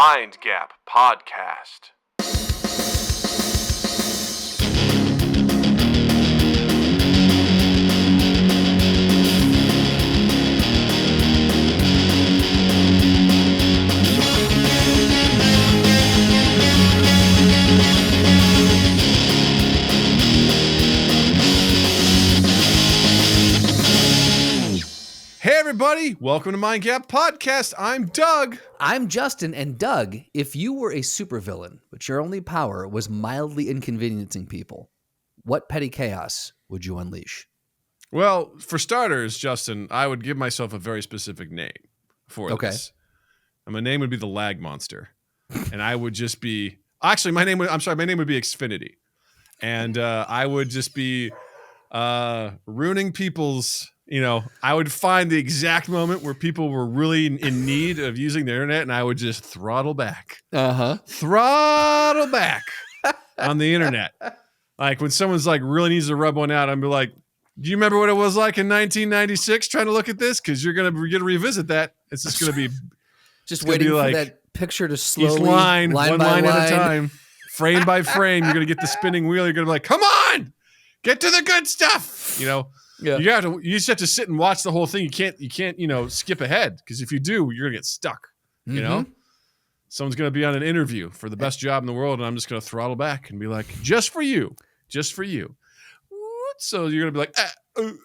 Mind Gap Podcast. Hey everybody, welcome to Mind Gap Podcast. I'm Doug. I'm Justin, and Doug, if you were a supervillain, but your only power was mildly inconveniencing people, what petty chaos would you unleash? Well, for starters, Justin, I would give myself a very specific name for this. And my name would be the Lag Monster. And I would just be my name would be Xfinity. And I would just be ruining people's, I would find the exact moment where people were really in need of using the internet, and I would just throttle back. Throttle back on the internet. Like when someone's like really needs to rub one out, I'd be like, do you remember what it was like in 1996 trying to look at this? Because you're going to revisit that. It's just going to be just waiting for that picture to slowly, one line at a time, frame by frame. You're going to get the spinning wheel. You're going to be like, come on, get to the good stuff. Yeah. You just have to sit and watch the whole thing. You can't, skip ahead, because if you do, you're gonna get stuck. Someone's gonna be on an interview for the best job in the world, and I'm just gonna throttle back and be like, just for you. So you're gonna be like, and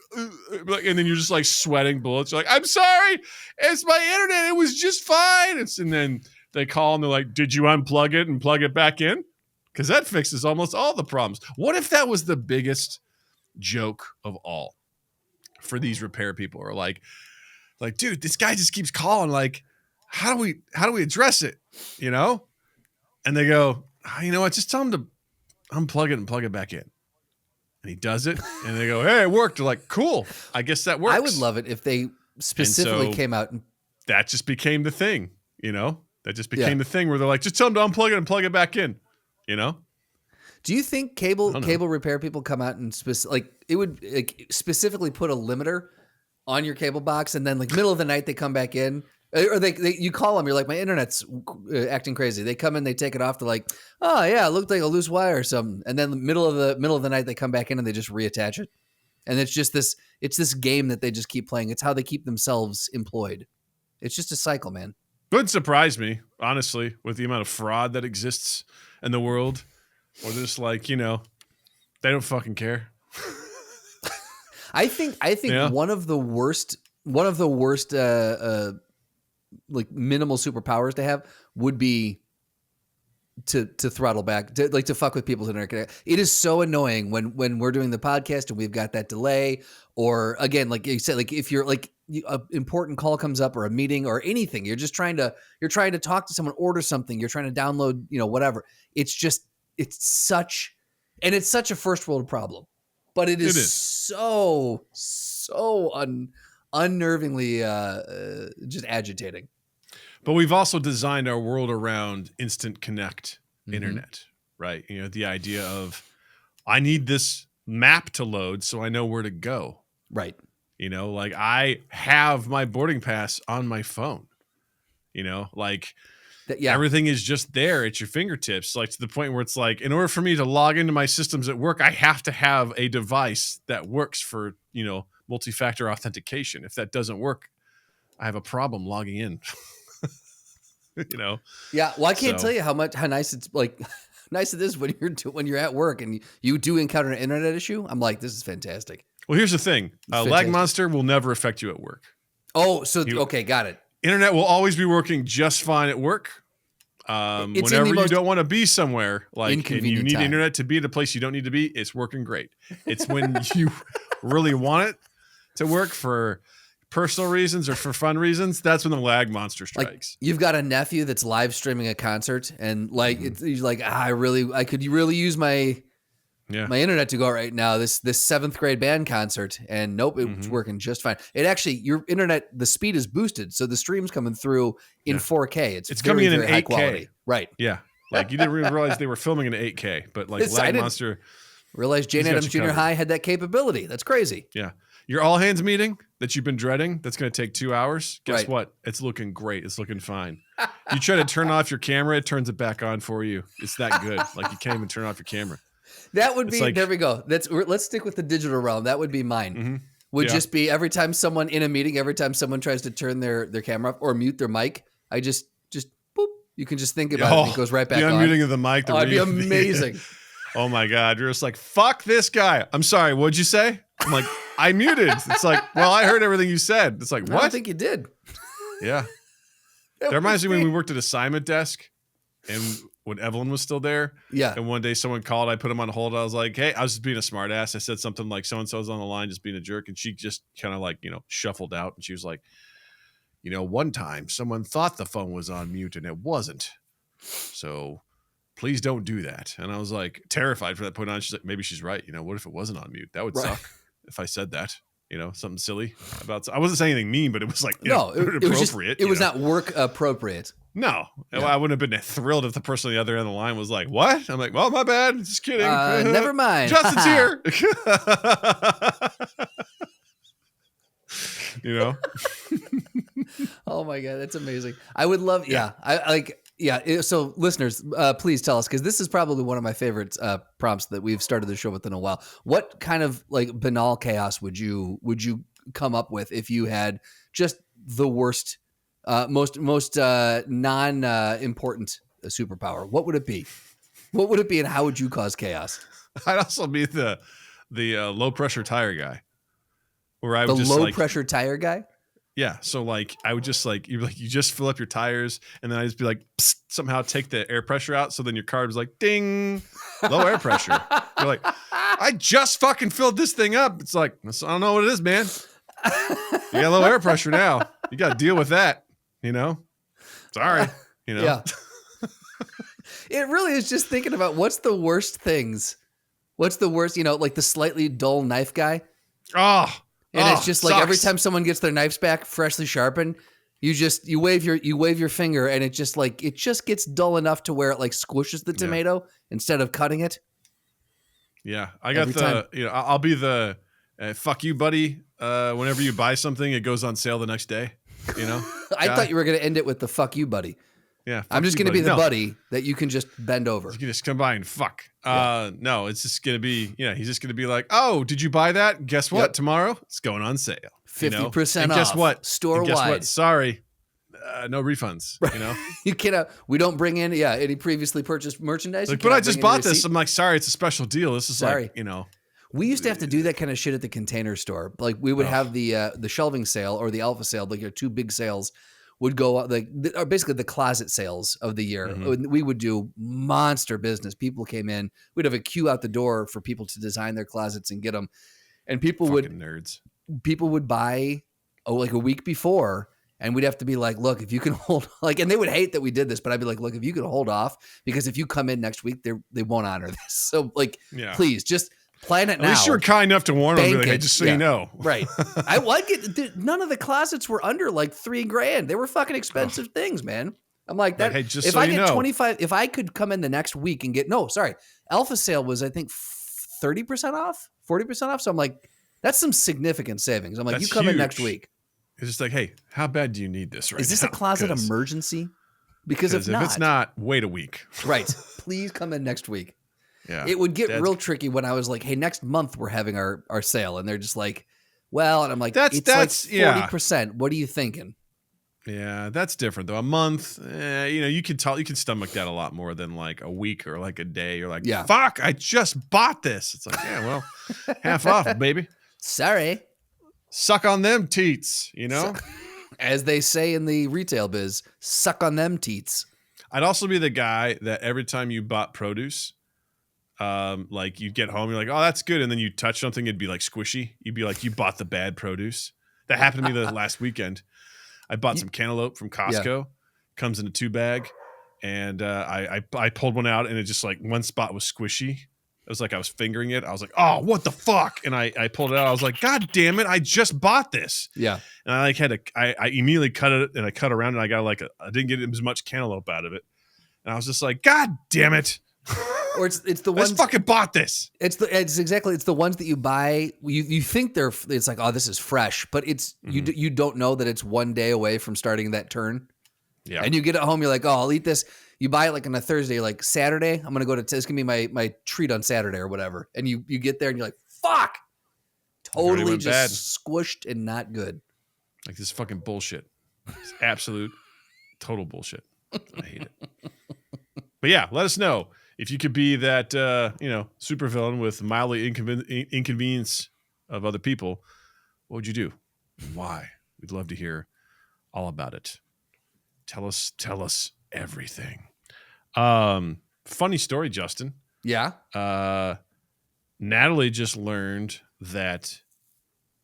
then you're just like sweating bullets. You're like, I'm sorry, it's my internet. It was just fine. And then they call and they're like, did you unplug it and plug it back in? Because that fixes almost all the problems. What if that was the biggest joke of all? For these repair people are like, dude, this guy just keeps calling. Like, how do we address it? And they go, you know what? Just tell him to unplug it and plug it back in. And he does it. And they go, hey, it worked. They're like, cool. I guess that works. I would love it if they specifically came out and that just became the thing. That just became the thing where they're like, just tell him to unplug it and plug it back in. Do you think cable repair people come out and specifically put a limiter on your cable box, and then like middle of the night they come back in, or you call them, you're like, my internet's acting crazy. They come in, they take it off, they're like, oh yeah, it looked like a loose wire or something, and then the middle of the night they come back in and they just reattach it, and it's this game that they just keep playing. It's how they keep themselves employed. It's just a cycle, man. Wouldn't surprise me, honestly, with the amount of fraud that exists in the world. Or just like, they don't fucking care. I think one of the worst like minimal superpowers to have would be to throttle back, to fuck with people's internet. It is so annoying when we're doing the podcast and we've got that delay, or again, like you said, like if you're like an important call comes up or a meeting or anything, you're trying to talk to someone, order something, you're trying to download, whatever. It's such a first world problem, but it is so unnervingly just agitating. But we've also designed our world around instant connect internet, right? The idea of I need this map to load so I know where to go. Right. Like I have my boarding pass on my phone, everything is just there at your fingertips, like to the point where it's like, in order for me to log into my systems at work, I have to have a device that works for, multi-factor authentication. If that doesn't work, I have a problem logging in. Yeah. Well, I can't tell you how nice it's like nice it is when you're at work and you do encounter an internet issue. I'm like, this is fantastic. Well, here's the thing. Lag Monster will never affect you at work. Oh, okay. Got it. Internet will always be working just fine at work. Whenever you don't want to be somewhere, like, and you need internet to be at a place you don't need to be, it's working great. It's when you really want it to work for personal reasons or for fun reasons, that's when the Lag Monster strikes. Like, you've got a nephew that's live streaming a concert, and like he's like, I could really use my internet to go right now. This 7th grade band concert, and nope, it's working just fine. It actually, your internet, the speed is boosted, so the stream's coming through in 4K. It's coming in very 8K. high quality, right? Yeah, like you didn't really realize they were filming in 8K, but like Lag Monster realized Jane Addams Junior High had that capability. That's crazy. Yeah, Your all hands meeting that you've been dreading, that's going to take 2 hours. Guess Right. what? It's looking great. It's looking fine. You try to turn off your camera, it turns it back on for you. It's that good. Like you can't even turn off your camera. That would It's be, like- there we go. Let's stick with the digital realm. That would be mine. Mhm. Would Yeah. just be every time someone in a meeting, every time someone tries to turn their camera off or mute their mic, I just boop. You can just think about it and it goes right back the on. unmuting of the mic. It'd be amazing. Oh my God. You're just like, fuck this guy. I'm sorry. What'd you say? I'm like, I muted. It's like, well, I heard everything you said. It's like, I what? don't think you did. Yeah. That reminds me when we worked at assignment desk and when Evelyn was still there. Yeah. And one day someone called, I put him on hold. I was like, hey, I was just being a smart ass. I said something like so-and-so's on the line, just being a jerk. And she just kind of like, shuffled out. And she was like, one time someone thought the phone was on mute and it wasn't. So please don't do that. And I was like terrified for that point on. She's like, maybe she's right. What if it wasn't on mute? That would suck if I said that. Something silly about. I wasn't saying anything mean, but it was like no, it was just, appropriate. it was not work appropriate. No, Yeah. I wouldn't have been thrilled if the person on the other end of the line was like, "What?" I'm like, "Well, my bad. Just kidding. Never mind. Justin's here." Oh my God, that's amazing. I would love. Yeah, So listeners, please tell us, because this is probably one of my favorite prompts that we've started the show with in a while. What kind of like banal chaos would you come up with if you had just the worst, most non important superpower? What would it be? What would it be, and how would you cause chaos? I'd also be the low pressure tire guy, where I would The just low pressure tire guy. Yeah, so like I would just like you just fill up your tires, and then I just be like psst, somehow take the air pressure out, so then your car was like ding, low air pressure. You're like, I just fucking filled this thing up. It's like, I don't know what it is, man. You got low air pressure now. You got to deal with that. Sorry. Yeah. It really is just thinking about what's the worst things. What's the worst? Like the slightly dull knife guy. Oh. And it's just like sucks. every time someone gets their knives back freshly sharpened, you wave your finger, and it just gets dull enough to where it like squishes the tomato instead of cutting it. Yeah, I got I'll be the fuck you, buddy. Whenever you buy something, it goes on sale the next day. I thought you were going to end it with the fuck you, buddy. Yeah, I'm just going to be the buddy that you can just bend over. You can just come by and fuck. No, it's just going to be, he's just going to be like, oh, did you buy that? Guess what? Yep. Tomorrow it's going on sale. 50% off. Guess what? Store-wide. Guess what? Sorry. No refunds, You cannot, we don't bring in, any previously purchased merchandise. Like, but I just bought this. I'm like, sorry, it's a special deal. This is like, We used to have to do that kind of shit at the Container Store. Like we would have the shelving sale or the alpha sale, like your two big sales would go like basically the closet sales of the year. Mm-hmm. We would do monster business. People came in, we'd have a queue out the door for people to design their closets and get them. And people would buy like a week before, and we'd have to be like, look, if you can hold and they would hate that we did this, but I'd be like, look, if you can hold off, because if you come in next week, they won't honor this. So please just plan it now. At least you were kind enough to warn them, like, hey, just so you know. Right. None of the closets were under like $3,000. They were fucking expensive things, man. I'm like that. Hey, just if so I you get know. 25, if I could come in the next week and get, alpha sale was, I think 30% off, 40% off. So I'm like, that's some significant savings. I'm like, That's you come in huge. next week. It's just like, hey, how bad do you need this right now? Is this a closet emergency? Because if it's not, wait a week. Right. Please come in next week. Yeah. It would get real tricky when I was like, hey, next month we're having our sale. And they're just like, well, and I'm like, it's like 40%. Yeah. What are you thinking? Yeah, that's different though. A month, you can stomach that a lot more than like a week or like a day. You're like, fuck, I just bought this. It's like, yeah, well, half off, baby. Sorry. Suck on them teats, As they say in the retail biz, suck on them teats. I'd also be the guy that every time you bought produce, like you get home, you're like, oh, that's good. And then you touch something, it'd be like squishy. You'd be like, you bought the bad produce. That happened to me the last weekend. I bought some cantaloupe from Costco, comes in a 2-bag. And I pulled one out and it just like one spot was squishy. It was like I was fingering it. I was like, oh, what the fuck? And I pulled it out. I was like, God damn it. I just bought this. Yeah. And I like I immediately cut it and I cut around and I got I didn't get as much cantaloupe out of it. And I was just like, God damn it. Or it's the Let's ones fucking bought this. It's the ones that you buy. You think it's like, oh, this is fresh, but it's you don't know that it's one day away from starting that turn. Yeah. And you get it home, you're like, oh, I'll eat this. You buy it like on a Thursday, like Saturday, I'm gonna go to this gonna be my treat on Saturday or whatever. And you get there and you're like, fuck, totally just bad. squished and not good. Like this fucking bullshit. It's absolute total bullshit. I hate it. But yeah, let us know if you could be that supervillain with mildly inconvenience of other people. What would you do? And why? We'd love to hear all about it. Tell us everything. Funny story, Justin. Yeah. Natalie just learned that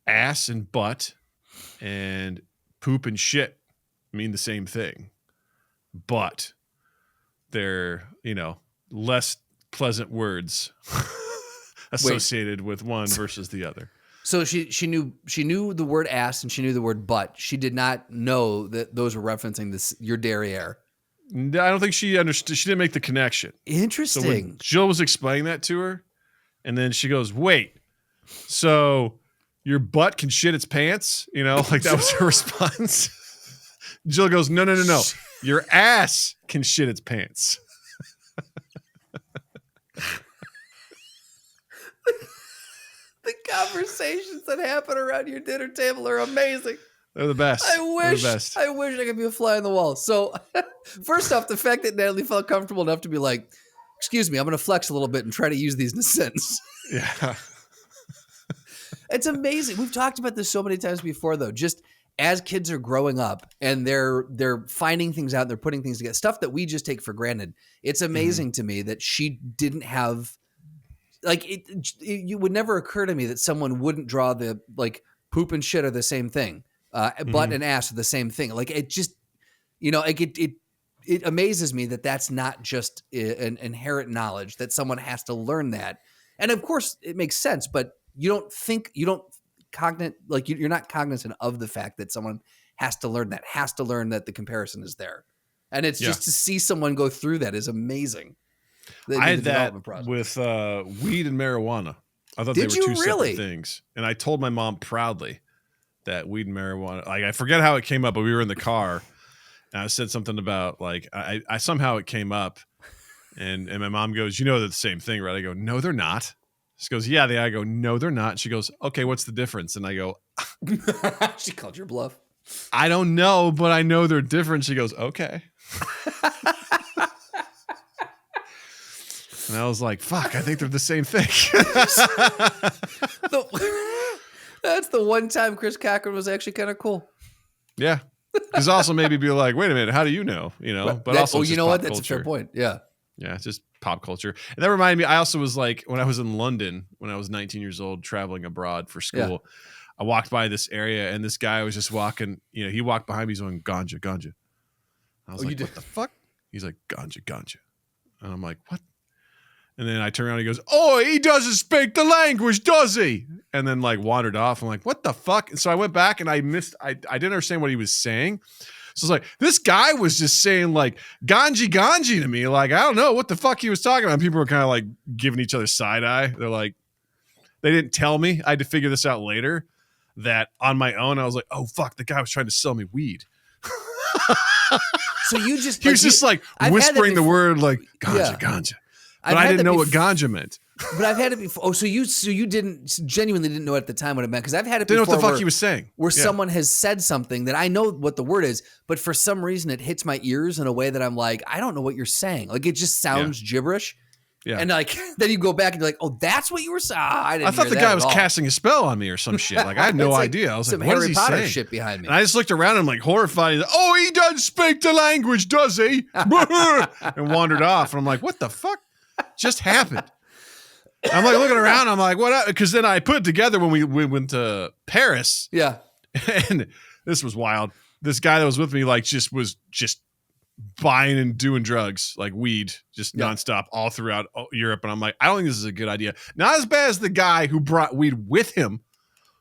ass and butt and poop and shit mean the same thing, but they're, less pleasant words associated with one versus the other. So she knew the word ass and she knew the word butt. She did not know that those were referencing your derriere. I don't think she understood. She didn't make the connection. Interesting. So when Jill was explaining that to her, and then she goes, "Wait, so your butt can shit its pants?" Like that was her response. Jill goes, "No. Your ass can shit its pants." The conversations that happen around your dinner table are amazing. They're the best. I wish I could be a fly on the wall. So first off, the fact that Natalie felt comfortable enough to be like, excuse me, I'm going to flex a little bit and try to use these in a sentence. Yeah. It's amazing. We've talked about this so many times before, though. Just as kids are growing up and they're finding things out, and they're putting things together, stuff that we just take for granted. It's amazing to me that she didn't have, like, it would never occur to me that someone wouldn't draw the, like, poop and shit are the same thing. Butt and ass are the same thing. Like, it just, it amazes me that that's not just an inherent knowledge, that someone has to learn that. And of course it makes sense, but you're not cognizant of the fact that someone has to learn that the comparison is there. And it's just to see someone go through that is amazing. I had that with weed and marijuana. I thought they were two separate things. And I told my mom proudly that weed and marijuana, like, I forget how it came up, but we were in the car and I said something about, like, I somehow it came up and my mom goes, they're the same thing, right? I go, no, they're not. She goes, yeah, I go, no, they're not. She goes, okay, what's the difference? And I go, she called your bluff. I don't know, but I know they're different. She goes, okay. And I was like, fuck, I think they're the same thing. That's the one time Chris Cochran was actually kind of cool. Yeah. Because also maybe be like, wait a minute, how do you know? But also, you know what? That's a fair point. Yeah. Yeah, it's just pop culture. And that reminded me, I also was like, when I was in London, when I was 19 years old, traveling abroad for school, I walked by this area and this guy was just walking, he walked behind me, he's going, ganja, ganja. I was like, what the fuck? He's like, ganja, ganja. And I'm like, what? And then I turn around and he goes, oh, he doesn't speak the language, does he? And then, like, wandered off. I'm like, what the fuck? And so I went back and I didn't understand what he was saying. So it's like, this guy was just saying, like, ganji to me. Like, I don't know what the fuck he was talking about. And people were kind of like giving each other side eye. They're like, they didn't tell me. I had to figure this out later, that on my own, I was like, oh, fuck, the guy was trying to sell me weed. So you just, he was just like whispering the word, like, ganja. But I didn't know what ganja meant. But I've had it before. Oh, so you genuinely didn't know at the time what it meant? Because I've had it before. Didn't know what the fuck he was saying. Where someone has said something that I know what the word is, but for some reason it hits my ears in a way that I'm like, I don't know what you're saying. Like, it just sounds gibberish. Yeah. And like, then you go back and you're like, oh, that's what you were saying. I thought the guy was casting a spell on me or some shit. Like, I had no idea. I was like, what is he saying? Shit behind me. And I just looked around and I'm like horrified. Like, oh, he doesn't speak the language, does he? And wandered off. And I'm like, what the fuck just happened? I'm like looking around. I'm like, what? Because then I put it together when we went to Paris. Yeah. And this was wild. This guy that was with me, like, was just buying and doing drugs, like weed, just nonstop all throughout Europe. And I'm like, I don't think this is a good idea. Not as bad as the guy who brought weed with him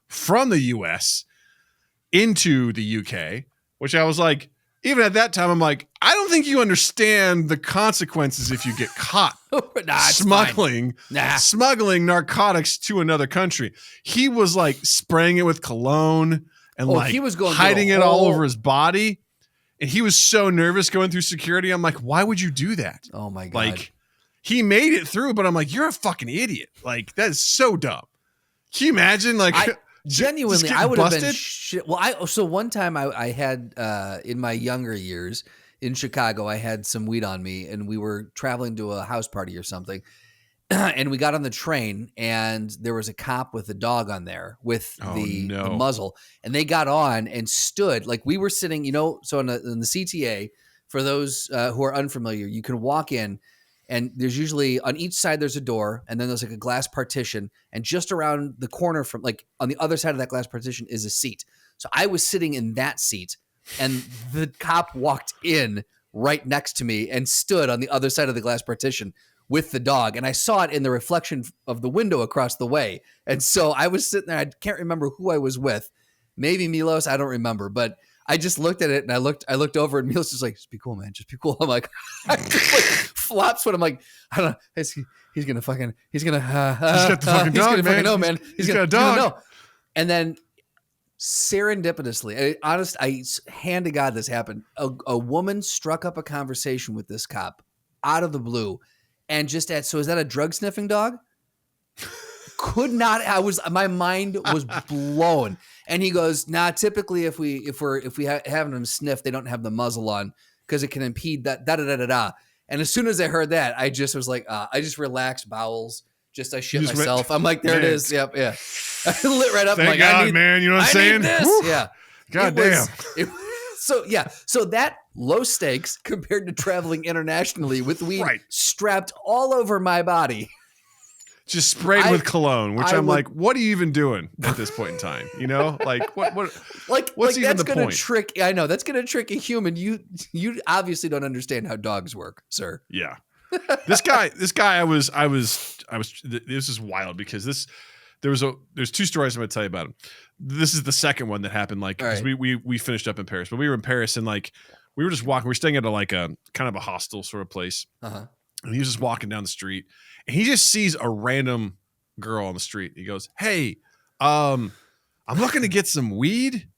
from the US into the UK, which I was like, even at that time, I'm like, I don't think you understand the consequences if you get caught smuggling narcotics to another country. He was like spraying it with cologne and like he was going hiding it all over his body. And he was so nervous going through security. I'm like, why would you do that? Oh my God. Like, he made it through, but I'm like, you're a fucking idiot. Like, that is so dumb. Can you imagine? Like, genuinely, I would have been shit. Well, so one time I had, in my younger years in Chicago, I had some weed on me and we were traveling to a house party or something. And we got on the train and there was a cop with a dog on there with the muzzle, and they got on and stood like we were sitting, so in the CTA, for those who are unfamiliar, you can walk in and there's usually on each side, there's a door and then there's like a glass partition, and just around the corner from like on the other side of that glass partition is a seat. So I was sitting in that seat and the cop walked in right next to me and stood on the other side of the glass partition with the dog, and I saw it in the reflection of the window across the way. And so I was sitting there. I can't remember who I was with. Maybe Milos. I don't remember. But I just looked at it and I looked over, and Milos was like, "Just be cool, man. Just be cool." I'm like, I just like flops when I'm like, I don't know. He's gonna got the fucking dog, man. He's got a dog. And then serendipitously, I hand to God this happened. A woman struck up a conversation with this cop out of the blue. And so is that a drug sniffing dog? My mind was blown. And he goes, nah, typically if we having them sniff, they don't have the muzzle on because it can impede that da-da-da-da-da. And as soon as I heard that, I just was like, I just relaxed bowels. I shit myself. I'm like, there it is. Yep. Yeah. I lit right up. Thank I'm like, God, man. You know what I'm saying? This. Woo. Yeah. God damn. So that low stakes compared to traveling internationally with weed strapped all over my body. Just sprayed with cologne, which I'm like, what are you even doing at this point in time? Like what's even that's the gonna point? Trick. I know that's gonna trick a human. You obviously don't understand how dogs work, sir. Yeah. This guy, I was. This is wild because there's two stories I'm gonna tell you about him. This is the second one that happened. Like, because we finished up in Paris, but we were in Paris and like we were just walking. We were staying at a kind of a hostel sort of place, and he was just walking down the street, and he just sees a random girl on the street. He goes, "Hey, I'm looking to get some weed.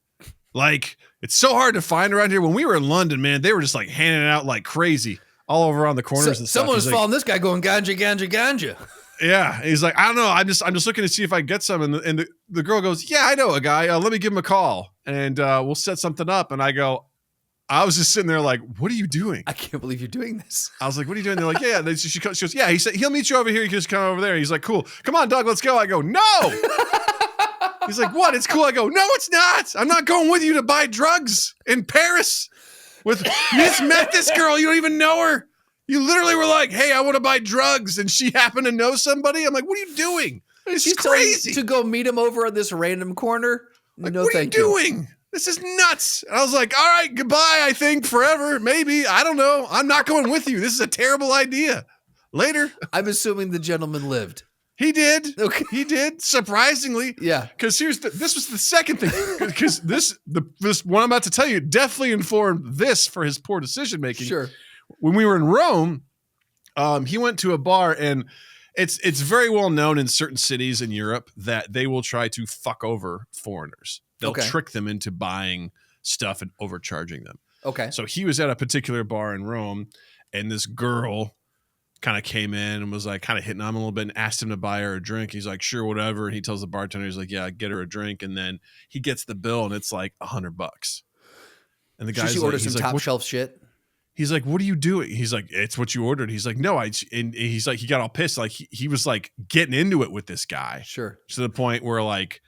Like, it's so hard to find around here. When we were in London, man, they were just like handing it out like crazy all over on the corners and stuff." Someone was following this guy going ganja, ganja, ganja. Yeah, he's like, I don't know. I'm just looking to see if I can get some. And the girl goes, yeah, I know a guy. Let me give him a call, and we'll set something up. And I was just sitting there like, what are you doing? I can't believe you're doing this. I was like, what are you doing? They're like, yeah. She goes, yeah. He said he'll meet you over here. You can just come over there. He's like, cool. Come on, Doug, let's go. I go, no. He's like, what? It's cool. I go, no, it's not. I'm not going with you to buy drugs in Paris. You just met this girl. You don't even know her. You literally were like, hey, I want to buy drugs. And she happened to know somebody. I'm like, what are you doing? This is crazy. To go meet him over at this random corner? Like, no, what are you doing? This is nuts. And I was like, all right, goodbye, I think, forever. Maybe. I don't know. I'm not going with you. This is a terrible idea. Later. I'm assuming the gentleman lived. He did. Okay. He did, surprisingly. Yeah. Because this was the second thing. Because this what I'm about to tell you definitely informed this for his poor decision making. Sure. When we were in Rome, he went to a bar, and it's very well known in certain cities in Europe that they will try to fuck over foreigners. They'll trick them into buying stuff and overcharging them. Okay. So he was at a particular bar in Rome, and this girl kind of came in and was like kind of hitting on him a little bit and asked him to buy her a drink. He's like, sure, whatever. And he tells the bartender, he's like, yeah, get her a drink. And then he gets the bill, and it's like $100. And the guy's she orders some top shelf shit. He's like, what are you doing? He's like, it's what you ordered. He's like, no, and he's like, he got all pissed. Like he was like getting into it with this guy. Sure. To the point where like,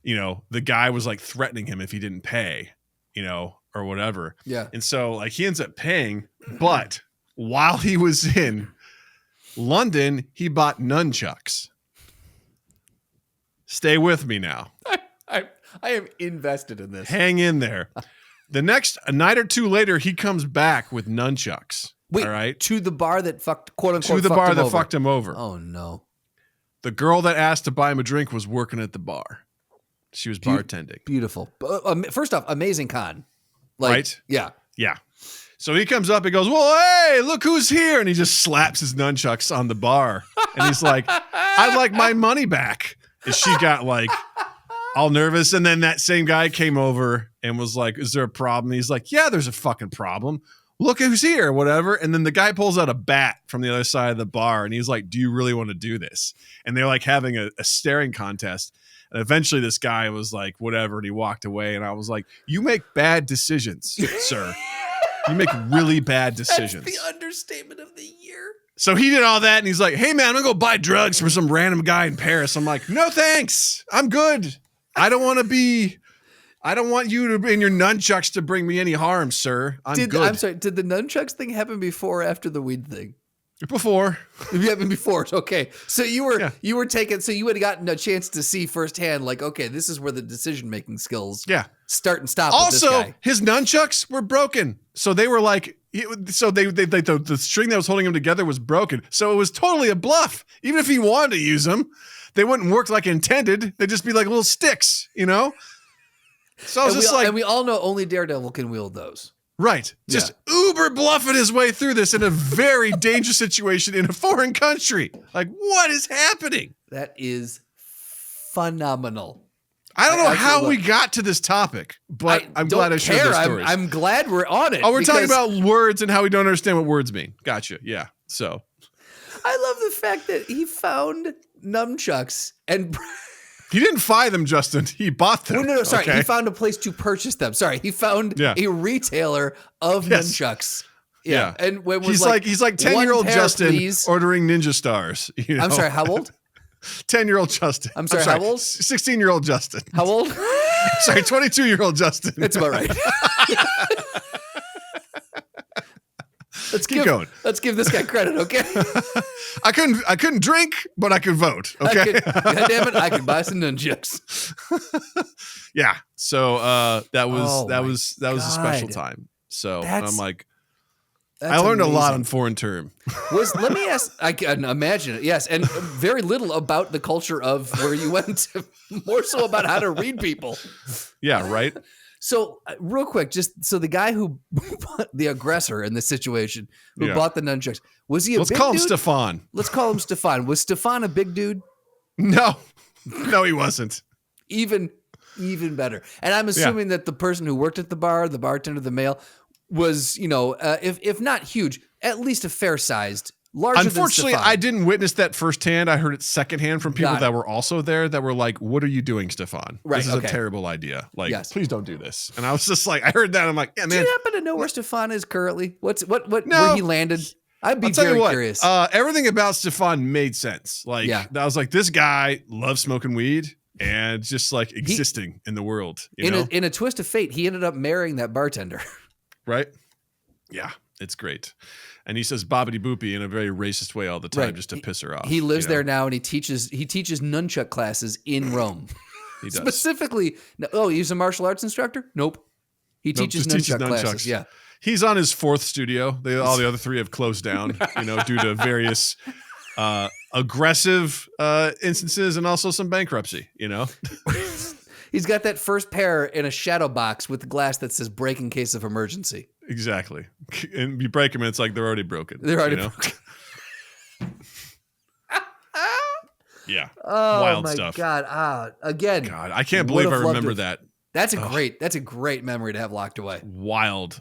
the guy was like threatening him if he didn't pay, or whatever. Yeah. And so like he ends up paying, but while he was in London, he bought nunchucks. Stay with me now. I am invested in this. Hang in there. A night or two later, he comes back with nunchucks. Wait, all right? To the bar that quote unquote fucked him over. Oh no. The girl that asked to buy him a drink was working at the bar. She was bartending. Beautiful. First off, amazing con. Right? Yeah. Yeah. So he comes up and goes, well, hey, look who's here. And he just slaps his nunchucks on the bar. And he's like, I'd like my money back. And she got like all nervous. And then that same guy came over and was like, is there a problem? And he's like, yeah, there's a fucking problem. Look who's here, whatever. And then the guy pulls out a bat from the other side of the bar. And he's like, do you really want to do this? And they're like having a staring contest. And eventually this guy was like, whatever. And he walked away. And I was like, you make bad decisions, sir. You make really bad decisions. That's the understatement of the year. So he did all that, and he's like, hey, man, I'm going to go buy drugs from some random guy in Paris. I'm like, no, thanks. I'm good. I don't want you to in your nunchucks to bring me any harm, sir. I'm good. I'm sorry, did the nunchucks thing happen before or after the weed thing? Before. It happened before. Okay. So you were taking, so you had gotten a chance to see firsthand, like, okay, this is where the decision-making skills start and stop. Also, with this guy. His nunchucks were broken. So they were like, the string that was holding them together was broken. So it was totally a bluff. Even if he wanted to use them, they wouldn't work like intended. They'd just be like little sticks, you know? So I was and we all know only Daredevil can wield those. Right. Just uber bluffing his way through this in a very dangerous situation in a foreign country. Like, what is happening? That is phenomenal. I don't know how we got to this topic, but I'm glad I shared those stories. I'm glad we're on it. Oh, we're talking about words and how we don't understand what words mean. Gotcha. Yeah. So I love the fact that he found nunchucks and he didn't buy them, Justin. He bought them. No, sorry. Okay? He found a place to purchase them. Sorry. He found a retailer of nunchucks. Yeah. And when he's like 10-year-old Justin please. Ordering ninja stars. You know? I'm sorry, how old? 10-year-old Justin. I'm sorry, how old? 16-year-old Justin. How old? Sorry, 22-year-old Justin. That's about right. Let's keep going. Let's give this guy credit, okay? I couldn't drink, but I could vote. Okay. God damn it, I could buy some nunchucks. Yeah. So that was a special time. So I'm like, I learned amazing. A lot on foreign term. Let me ask, I can imagine it, yes, and very little about the culture of where you went, more so about how to read people. Yeah, right? So real quick, just so the guy who, the aggressor in this situation, who bought the nunchucks, was he a big dude? Let's call him Stefan. Let's call him Stefan. Was Stefan a big dude? No, he wasn't. Even better. And I'm assuming that the person who worked at the bar, the bartender, the male, was, if not huge, at least a fair-sized, larger Unfortunately, than Stefan. I didn't witness that firsthand. I heard it secondhand from people that were also there that were like, what are you doing, Stefan? Right, this is a terrible idea. Like, please don't do this. And I was just like, I heard that. I'm like, yeah, man. Do you happen to know where Stefan is currently? Where he landed? I'd be very curious. Everything about Stefan made sense. Like, I was like, this guy loves smoking weed and just like existing in the world. In a twist of fate, he ended up marrying that bartender. Right? Yeah, it's great. And he says bobbity boopy in a very racist way all the time just to piss her off. He lives there now and he teaches nunchuck classes in Rome. He does. Specifically, he's a martial arts instructor? Nope. He teaches nunchuck classes. Yeah. He's on his fourth studio. All the other three have closed down, due to various aggressive instances and also some bankruptcy, He's got that first pair in a shadow box with glass that says break in case of emergency. Exactly. And you break them and it's like they're already broken. They're already broken. Yeah. Oh, wild my stuff. God. Again. God, I can't believe I remember that. That's a great memory to have locked away. Wild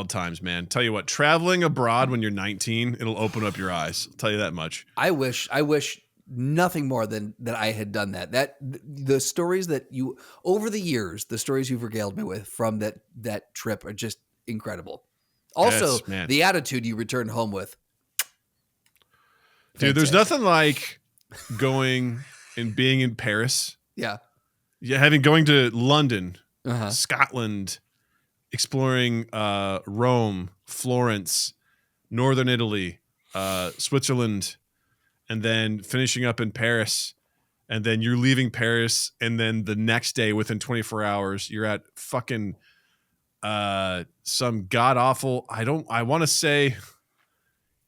times, man. Tell you what, traveling abroad when you're 19, it'll open up your eyes. I'll tell you that much. I wish nothing more than that I had done that. That the stories that you over the years, the stories you've regaled me with from that trip are just incredible. Also, the attitude you returned home with. Dude, there's nothing like going and being in Paris. Yeah. Yeah, going to London, Scotland, exploring Rome, Florence, Northern Italy, Switzerland, and then finishing up in Paris, and then you're leaving Paris, and then the next day, within 24 hours, you're at fucking some god awful. I want to say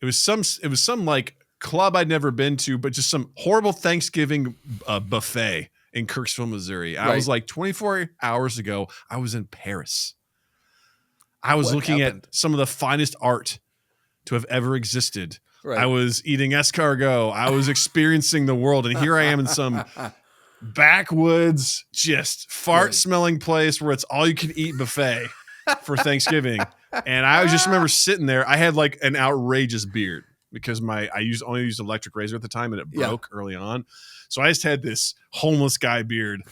it was some like club I'd never been to, but just some horrible Thanksgiving buffet in Kirksville, Missouri. I was like 24 hours ago, I was in Paris. I was What looking happened? at some of the finest art to have ever existed. Right. I was eating escargot. I was experiencing the world. And here I am in some backwoods, just fart smelling place where it's all you can eat buffet for Thanksgiving. And I just remember sitting there. I had like an outrageous beard because I only used electric razor at the time and it broke early on. So I just had this homeless guy beard.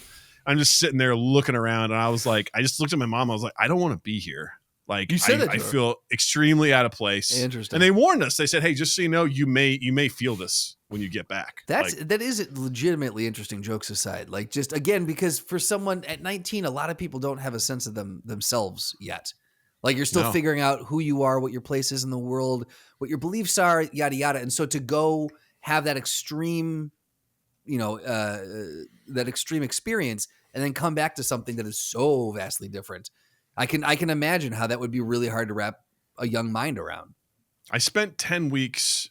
I'm just sitting there looking around and I was like, I just looked at my mom. I was like, I don't want to be here. Like, You said I feel extremely out of place. Interesting. And they warned us. They said, hey, just so you know, you may feel this when you get back. That is legitimately interesting, jokes aside. Like, just again, because for someone at 19, a lot of people don't have a sense of themselves yet. Like, you're still figuring out who you are, what your place is in the world, what your beliefs are, yada, yada. And so to go have that extreme, that extreme experience and then come back to something that is so vastly different. I can imagine how that would be really hard to wrap a young mind around. I spent 10 weeks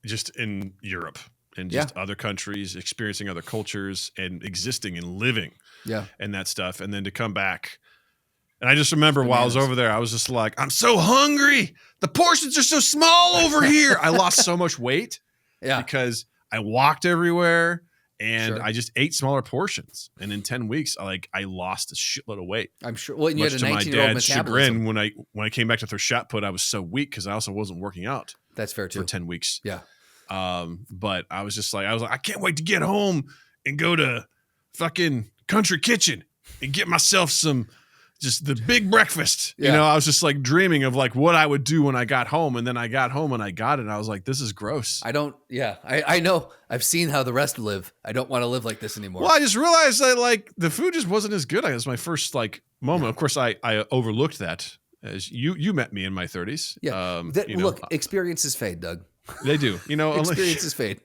just in Europe and just other countries, experiencing other cultures and existing and living and that stuff. And then to come back. And I just remember while I was over there, I was just like, I'm so hungry. The portions are so small over here. I lost so much weight because I walked everywhere. And I just ate smaller portions, and in 10 weeks, I lost a shitload of weight. I'm sure. Well, you much had a to my 19-year-old dad's metabolism. chagrin when I came back to throw shot put, I was so weak because I also wasn't working out. That's fair too. For 10 weeks. Yeah. But I was just like, I can't wait to get home and go to fucking Country Kitchen and get myself just the big breakfast. Yeah. I was just like dreaming of like what I would do when I got home. And then I got home and I got it. And I was like, this is gross. I know. I've seen how the rest live. I don't want to live like this anymore. Well, I just realized that like the food just wasn't as good. It was my first like moment. Of course, I overlooked that as you met me in my 30s. Yeah. Look, experiences fade, Doug. They do. Experiences fade.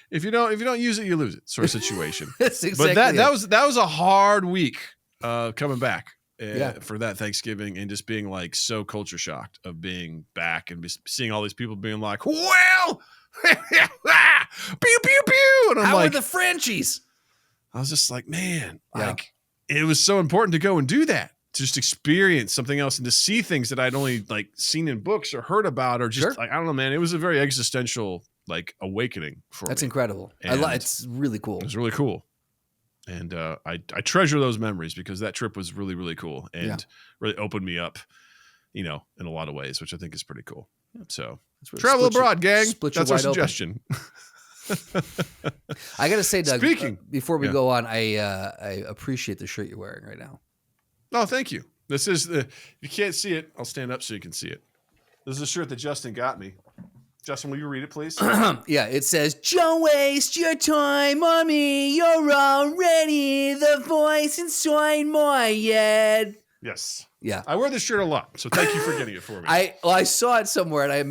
If you don't use it, you lose it, sort of situation. That's exactly but it. that was a hard week coming back for that Thanksgiving and just being like so culture shocked of being back and seeing all these people being like, well, pew pew pew, and I'm How like, are the Frenchies? I was just like, man, like it was so important to go and do that, to just experience something else and to see things that I'd only like seen in books or heard about or just like I don't know, man. It was a very existential like awakening for That's me. incredible. It's really cool. It was really cool. And I treasure those memories because that trip was really, really cool and really opened me up, in a lot of ways, which I think is pretty cool. So travel abroad, gang. That's our suggestion. I got to say, Doug, before we go on, I appreciate the shirt you're wearing right now. Oh, thank you. This is you can't see it. I'll stand up so you can see it. This is a shirt that Justin got me. Justin, will you read it, please? Yeah, it says, "Don't waste your time on me. You're already the voice inside my head." Yes. Yeah. I wear this shirt a lot, so thank you for getting it for me. I saw it somewhere, and I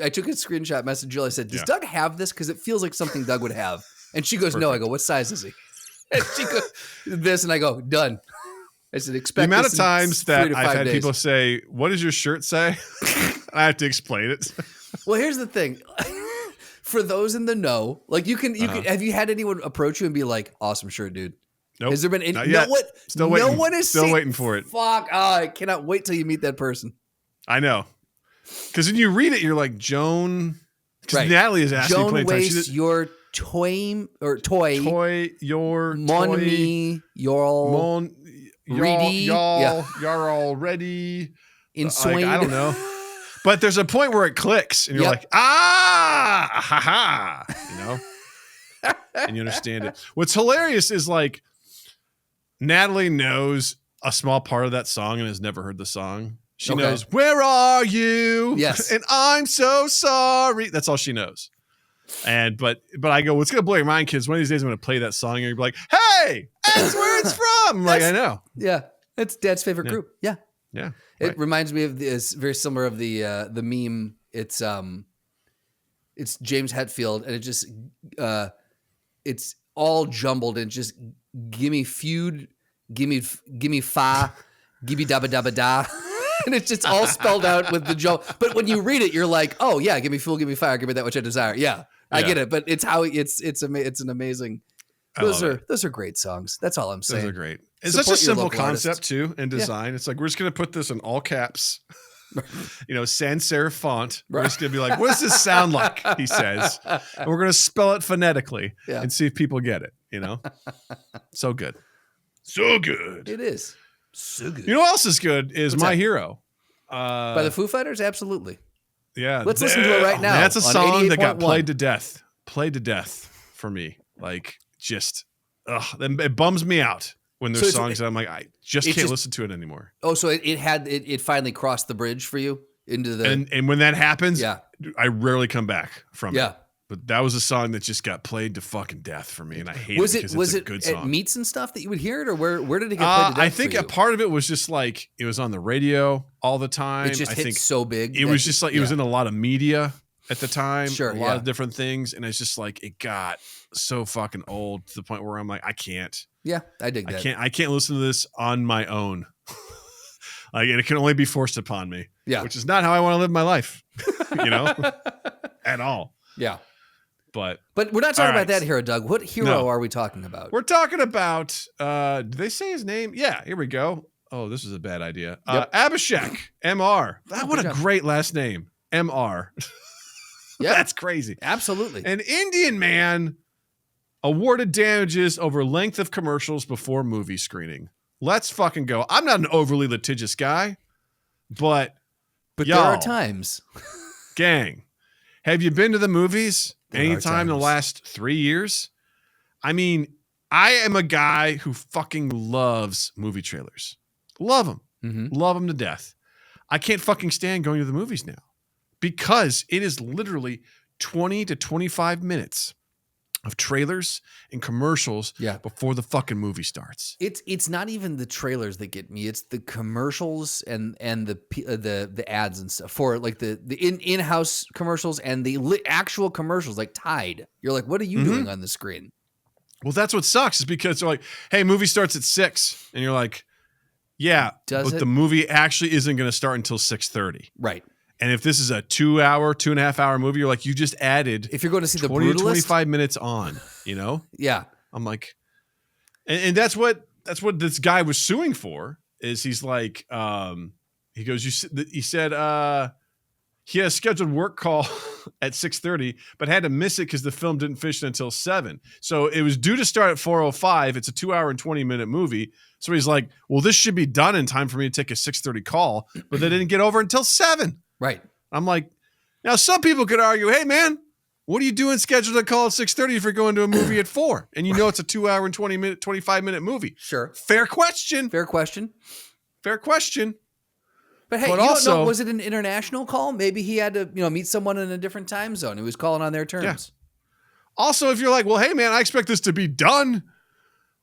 took a screenshot, messaged Jill. I said, "Does Doug have this? Because it feels like something Doug would have." And she goes, "No." I go, "What size is he?" And she goes, "This," and I go, "Done." I said, "Expect the amount this of times in that 3 to 5 I've had days." people say, "What does your shirt say?" I have to explain it. Well, here's the thing. For those in the know, like you can have you had anyone approach you and be like, "Awesome shirt, dude"? Nope. Has there been any? Not yet. Still waiting. No one is still waiting for it. Fuck! I cannot wait till you meet that person. I know, because when you read it, you're like Joan. Because Natalie is asking Joan me plenty wastes your toy your mon me your ready y'all already insane. I don't know. But there's a point where it clicks and you're like, ha ha, and you understand it. What's hilarious is like Natalie knows a small part of that song and has never heard the song. She knows, "Where are you?" Yes. And "I'm so sorry." That's all she knows. And but I go, what's gonna blow your mind, kids? One of these days I'm gonna play that song and you're like, "Hey, that's where it's from." I'm like, I know. Yeah. It's Dad's favorite group. Yeah. Yeah. It reminds me of this very similar of the meme. It's James Hetfield, and it just it's all jumbled and just gimme feud, gimme fa, gimme dabba dabba da, and it's just all spelled out with the joke. But when you read it, you're like, oh yeah, give me fuel, give me fire, give me that which I desire. Yeah, I get it. But it's how it's an amazing Those are great songs. That's all I'm saying. Those are great. It's Support such a your simple local concept artists. too in design. It's like, we're just going to put this in all caps, sans serif font. We're just going to be like, what does this sound like? He says, and we're going to spell it phonetically and see if people get it. So good. So good. It is. So good. You know what else is good is What's My that? Hero. By the Foo Fighters? Absolutely. Yeah. Let's listen to it right now. That's a on song that got 88.1. played to death. Played to death for me. Like, just, it bums me out when there's songs that I'm like, I just can't listen to it anymore. Oh, so it finally crossed the bridge for you into the. And when that happens, Yeah. I rarely come back from Yeah. it. But that was a song that just got played to fucking death for me, and I hate it because Was it's a it good at song. meets and stuff that you would hear it, or where did it get played to death I think for a you? part of it was just like it was on the radio all the time. It just I hit think so big. it was just like it was in a lot of media at the time, Sure, a lot of different things, and it's just like it got so fucking old to the point where I'm like, I can't. Yeah, I dig that. I can't listen to this on my own. Like, it can only be forced upon me. Yeah. Which is not how I want to live my life. At all. Yeah. But we're not talking all about right. that hero, Doug. What hero are we talking about? We're talking about did they say his name? Yeah, here we go. Oh, this is a bad idea. Yep. Abhishek, MR. What a job. great last name. MR. Yeah. That's crazy. Absolutely. An Indian man awarded damages over length of commercials before movie screening. Let's fucking go. I'm not an overly litigious guy, but there y'all, are times. gang, have you been to the movies There are anytime in the times. last 3 years? I mean, I am a guy who fucking loves movie trailers. Love them. Mm-hmm. Love them to death. I can't fucking stand going to the movies now because it is literally 20 to 25 minutes of trailers and commercials before the fucking movie starts. It's not even the trailers that get me. It's the commercials and the ads and stuff for like the in-house commercials and the actual commercials like Tide. You're like, what are you doing on the screen? Well, that's what sucks is because they're like, hey, movie starts at 6. And you're like, yeah, but the movie actually isn't going to start until 6:30. Right. And if this is a 2.5 hour movie, you're like, you just added if you're going to see 20 the to Brutalist, 25 minutes on, Yeah. I'm like, and that's what this guy was suing for is he's like, he goes, he said, he had a scheduled work call at 6:30, but had to miss it because the film didn't finish until 7. So it was due to start at 4:05. It's a 2 hour and 20 minute movie. So he's like, well, this should be done in time for me to take a 6:30 call, but they didn't get over until 7. Right. I'm like, now some people could argue, hey man, what are you doing scheduled to call at 6:30 if you're going to a movie at 4? And you know it's a 2 hour and 25 minute movie. Sure. Fair question. Fair question. But hey, But you also, don't know, was it an international call? Maybe he had to, meet someone in a different time zone. He was calling on their terms. Also, if you're like, well, hey man, I expect this to be done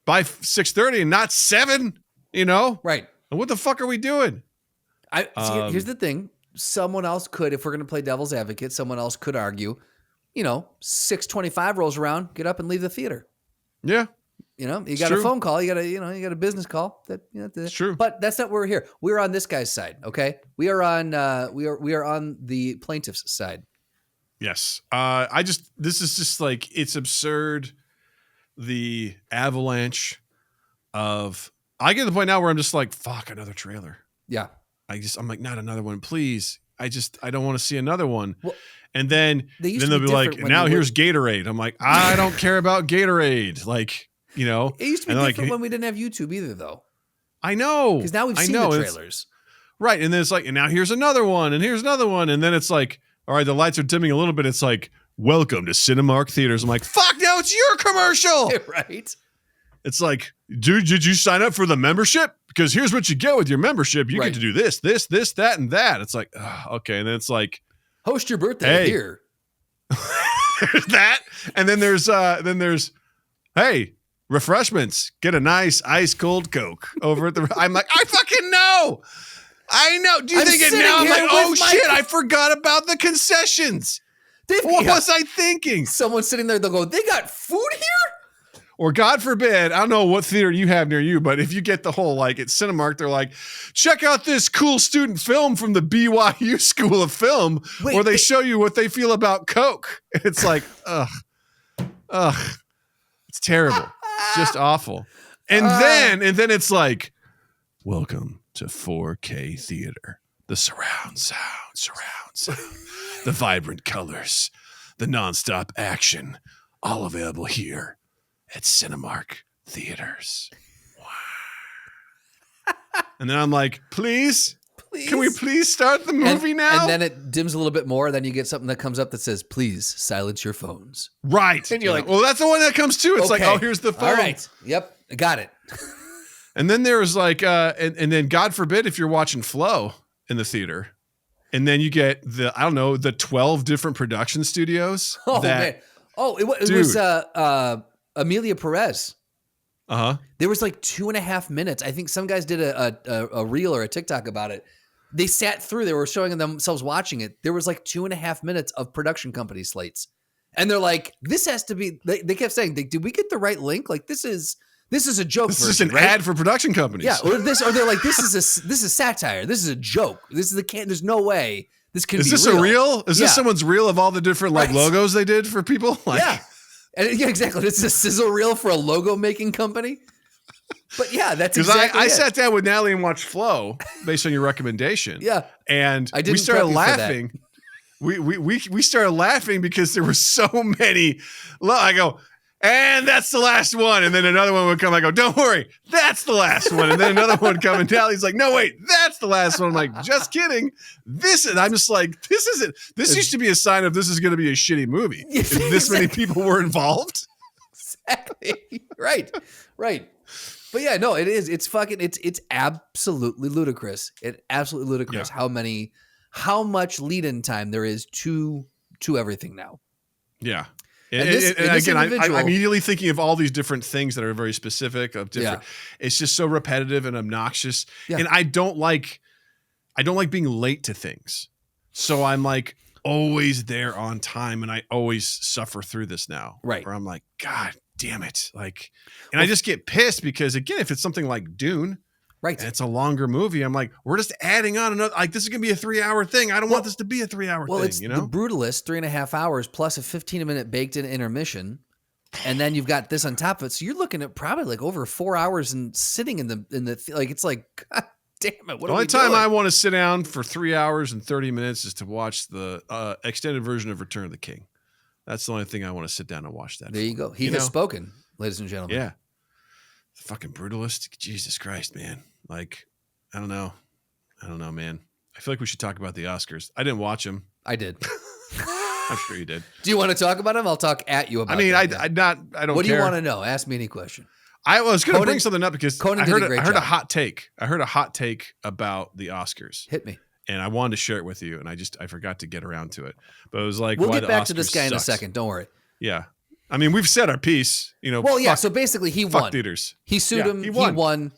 by 6:30 and not 7, Right. And what the fuck are we doing? Here's the thing. Someone else could, if we're going to play devil's advocate, someone else could argue, 6:25 rolls around, get up and leave the theater. Yeah. You got a phone call, you got a business call. It's true. But that's not where we're here. We're on this guy's side, okay? We are on we are on the plaintiff's side. Yes. This is just like, it's absurd. The avalanche of, I get to the point now where I'm just like, fuck, another trailer. Yeah. I'm like, not another one, please. I don't want to see another one. Well, and then they'll be like, now here's Gatorade. I'm like, I don't care about Gatorade. Like, it used to be different like, when we didn't have YouTube either, though. I know. Because now we've seen the trailers. Right. And then it's like, and now here's another one, and here's another one. And then it's like, all right, the lights are dimming a little bit. It's like, welcome to Cinemark Theaters. I'm like, fuck, now it's your commercial. Right. It's like, dude, did you sign up for the membership? Because here's what you get with your membership. You get to do this, that, and that. It's like, okay. And then it's like, host your birthday here. There's that. And then there's, hey, refreshments. Get a nice ice cold Coke over at the. I'm like, I fucking know. I know. Do you think it now? I'm like, oh shit, I forgot about the concessions. What was I thinking? Someone sitting there, they'll go, they got food here? Or God forbid, I don't know what theater you have near you, but if you get the whole, like at Cinemark, they're like, check out this cool student film from the BYU School of Film, where they show you what they feel about Coke. It's like, ugh. It's terrible. It's just awful. And then it's like, welcome to 4K theater. The surround sound, the vibrant colors, the nonstop action, all available here at Cinemark Theaters. Wow. And then I'm like, please? Can we please start the movie now? And then it dims a little bit more. Then you get something that comes up that says, please silence your phones. Right. And you're like, well, that's the one that comes too. It's like, oh, here's the phone. All right. Yep. I got it. And then there was like, and then God forbid if you're watching Flow in the theater, and then you get the 12 different production studios. Oh, man. Oh, it was Amelia Perez. Uh-huh. There was like 2.5 minutes. I think some guys did a reel or a TikTok about it. They sat through, they were showing themselves watching it. There was like 2.5 minutes of production company slates. And they're like, this has to be, they kept saying, did we get the right link? Like this is a joke. This is an ad for production companies. Yeah. Or they're like, this is satire. This is a joke. There's no way this can be real. Is this a reel? Is this someone's reel of all the different logos they did for people? Yeah. And yeah, exactly. This is a sizzle reel for a logo making company. But yeah, that's exactly I sat down with Natalie and watched Flow based on your recommendation. Yeah. And we started laughing. We started laughing because there were so many. I go, and that's the last one. And then another one would come. I go, don't worry, that's the last one. And then another one would come, and Natalie's like, no, wait, that's the last one. I'm like, just kidding. I'm just like, this isn't. This used to be a sign of this is going to be a shitty movie. If this many people were involved. Exactly. Right. But yeah, no, it is. It's fucking. It's absolutely ludicrous. Absolutely ludicrous how much lead-in time there is to everything now. Yeah. And again, I'm immediately thinking of all these different things that are very specific of different. Yeah. It's just so repetitive and obnoxious. Yeah. And I don't like being late to things. So I'm like always there on time, and I always suffer through this now. Right. Where I'm like, God damn it. I just get pissed because again, if it's something like Dune, right, and it's a longer movie, I'm like, we're just adding on another, this is going to be a 3-hour thing. I don't want this to be a 3-hour thing. It's the Brutalist, 3.5 hours plus a 15-minute baked in intermission. And then you've got this on top of it. So you're looking at probably like over 4 hours and sitting in the it's like, God damn it. What the only time I want to sit down for 3 hours and 30 minutes is to watch the extended version of Return of the King. That's the only thing I want to sit down and watch that. There you go. He has spoken, ladies and gentlemen. Yeah. The fucking Brutalist. Jesus Christ, man. I don't know, man. I feel like we should talk about the Oscars. I didn't watch them. I did. I'm sure you did. Do you want to talk about them? I'll talk at you about them. I don't What do care. you want to know? Ask me any question. I was going to bring something up because I heard a hot take. I heard a hot take about the Oscars. Hit me. And I wanted to share it with you, and I forgot to get around to it. But it was like, we'll why get back to Oscars this guy sucks. in a second. Don't worry. Yeah. I mean, we've said our piece, Well, yeah. So basically, he won. Fuck theaters. He sued him. He won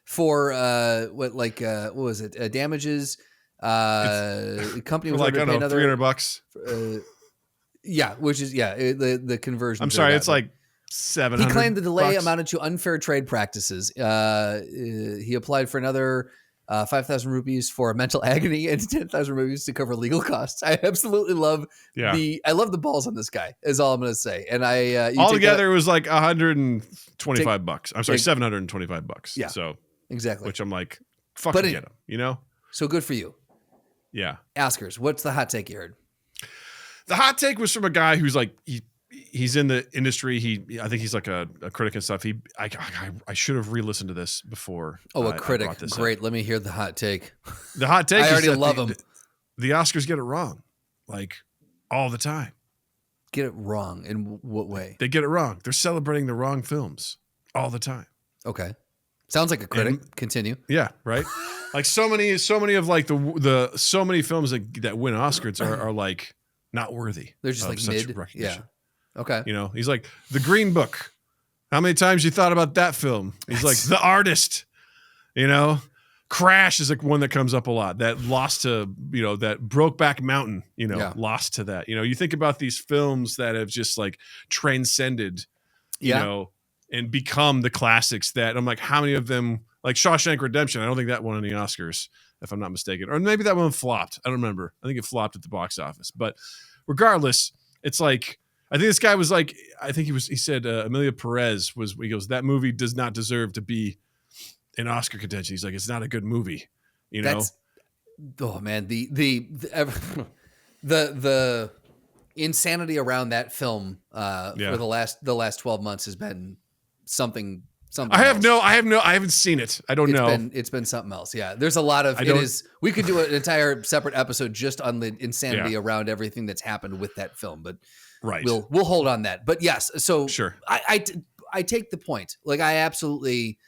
for what was it? Damages. Company was like, I don't know, $300. Yeah, which is the conversion. I'm sorry, it's like $700. He claimed the delay amounted to unfair trade practices. He applied for another 5,000 rupees for mental agony and 10,000 rupees to cover legal costs. I absolutely love I love the balls on this guy. Is all I'm going to say. And altogether it was like $125. I'm sorry, $725. Yeah, so exactly. Which I'm like, fucking get him. So good for you. Yeah. Oscars. What's the hot take you heard? The hot take was from a guy who's like he's in the industry. I think he's like a critic and stuff. I should have re-listened to this before. Oh, a critic. Great. Let me hear the hot take. The hot take. I already love him. The Oscars get it wrong, like all the time. Get it wrong in what way? They get it wrong. They're celebrating the wrong films all the time. Okay. Sounds like a critic. Continue. Yeah. Right. Like so many of like so many films that win Oscars are like not worthy. They're just like mid. Recognition. Yeah. Okay. He's like The Green Book. How many times you thought about that film? He's like The Artist. Crash is like one that comes up a lot. That lost to that Brokeback Mountain. Lost to that. You think about these films that have just like transcended. And become the classics that I'm like, how many of them, like Shawshank Redemption? I don't think that won any Oscars, if I'm not mistaken. Or maybe that one flopped. I don't remember. I think it flopped at the box office. But regardless, it's like I think this guy was like, he said Emilia Perez he goes, that movie does not deserve to be in Oscar contention. He's like, it's not a good movie, you know? Oh man, the insanity around that film for the last 12 months has been something. I haven't seen it. I don't know. It's been something else. Yeah. There's a lot of, we could do an entire separate episode just on the insanity around everything that's happened with that film, but we'll hold on that. But yes. So sure. I take the point. Like I absolutely,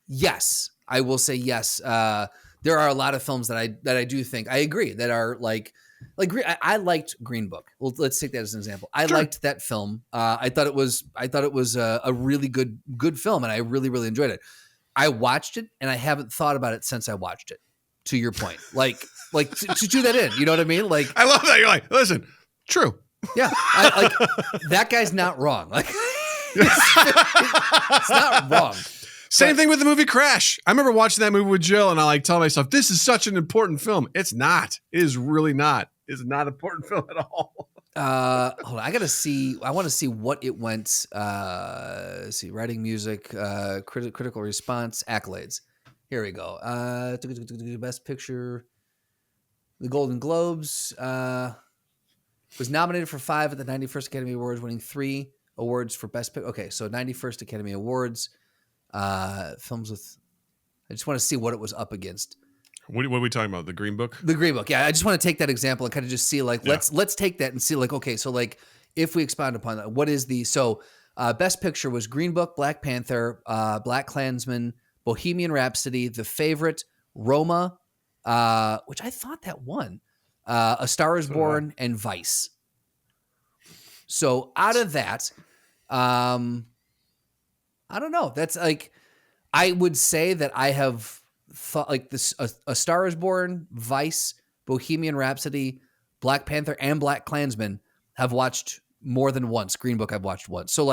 yes, I will say yes. There are a lot of films that I do think I agree that are like I liked Green Book. Well, let's take that as an example. I liked that film. I thought it was a really good film, and I really, really enjoyed it. I watched it, and I haven't thought about it since I watched it. To your point, like to do that in, you know what I mean? Like I love that you're like, listen, true. Yeah, that guy's not wrong. Like it's not wrong. Same thing with the movie Crash. I remember watching that movie with Jill, and I like telling myself, this is such an important film. It's not. It is really not. It's not an important film at all. Hold on. I want to see what it went. Let's see, writing, music, critical response, accolades. Here we go. Best Picture, the Golden Globes. Was nominated for 5 at the 91st Academy Awards, winning 3 awards for Best Picture. Okay, so 91st Academy Awards. Films with. I just want to see what it was up against. What are we talking about? The Green Book? The Green Book. Yeah, I just want to take that example and kind of just see let's take that and see okay, so if we expound upon that, what is Best Picture was Green Book, Black Panther, Black Klansman, Bohemian Rhapsody, The Favorite, Roma, which I thought that won, A Star Is Born, and Vice. So out of that, I don't know. That's I would say that I have thought this: A Star Is Born, Vice, Bohemian Rhapsody, Black Panther, and Black Klansman have watched more than once. Green Book I've watched once. So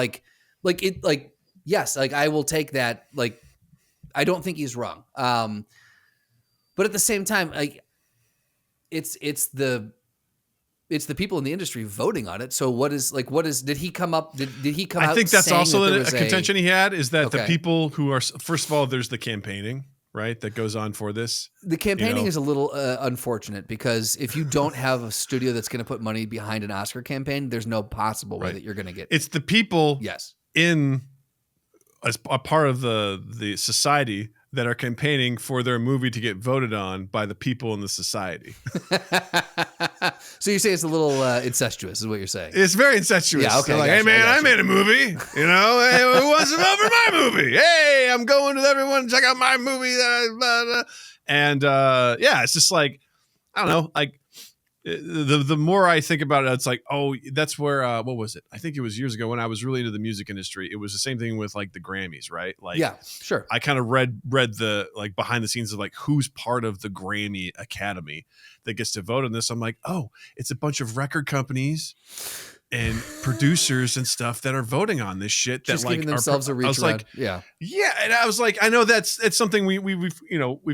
yes, I will take that. I don't think he's wrong. But at the same time, it's the people in the industry voting on it. So did he come up? Did he come out? I think that's saying also that a contention he had is that the people who are, first of all, there's the campaigning, right? That goes on for this. The campaigning is a little unfortunate because if you don't have a studio that's going to put money behind an Oscar campaign, there's no possible way that you're going to get. It's the people as a part of the society that are campaigning for their movie to get voted on by the people in the society. So you say it's a little incestuous is what you're saying. It's very incestuous. Yeah, okay. Hey man, I made a movie. Hey, who wants to vote for my movie? Hey, I'm going with everyone to check out my movie. And it's just I don't know. The more I think about it, it's that's where what was it? I think it was years ago when I was really into the music industry. It was the same thing with the Grammys, right? Yeah, sure. I kind of read the behind the scenes of who's part of the Grammy Academy that gets to vote on this. I'm like, oh, it's a bunch of record companies and producers and stuff that are voting on this shit. Just giving themselves a reach around. Yeah. And I was like, I know it's something we've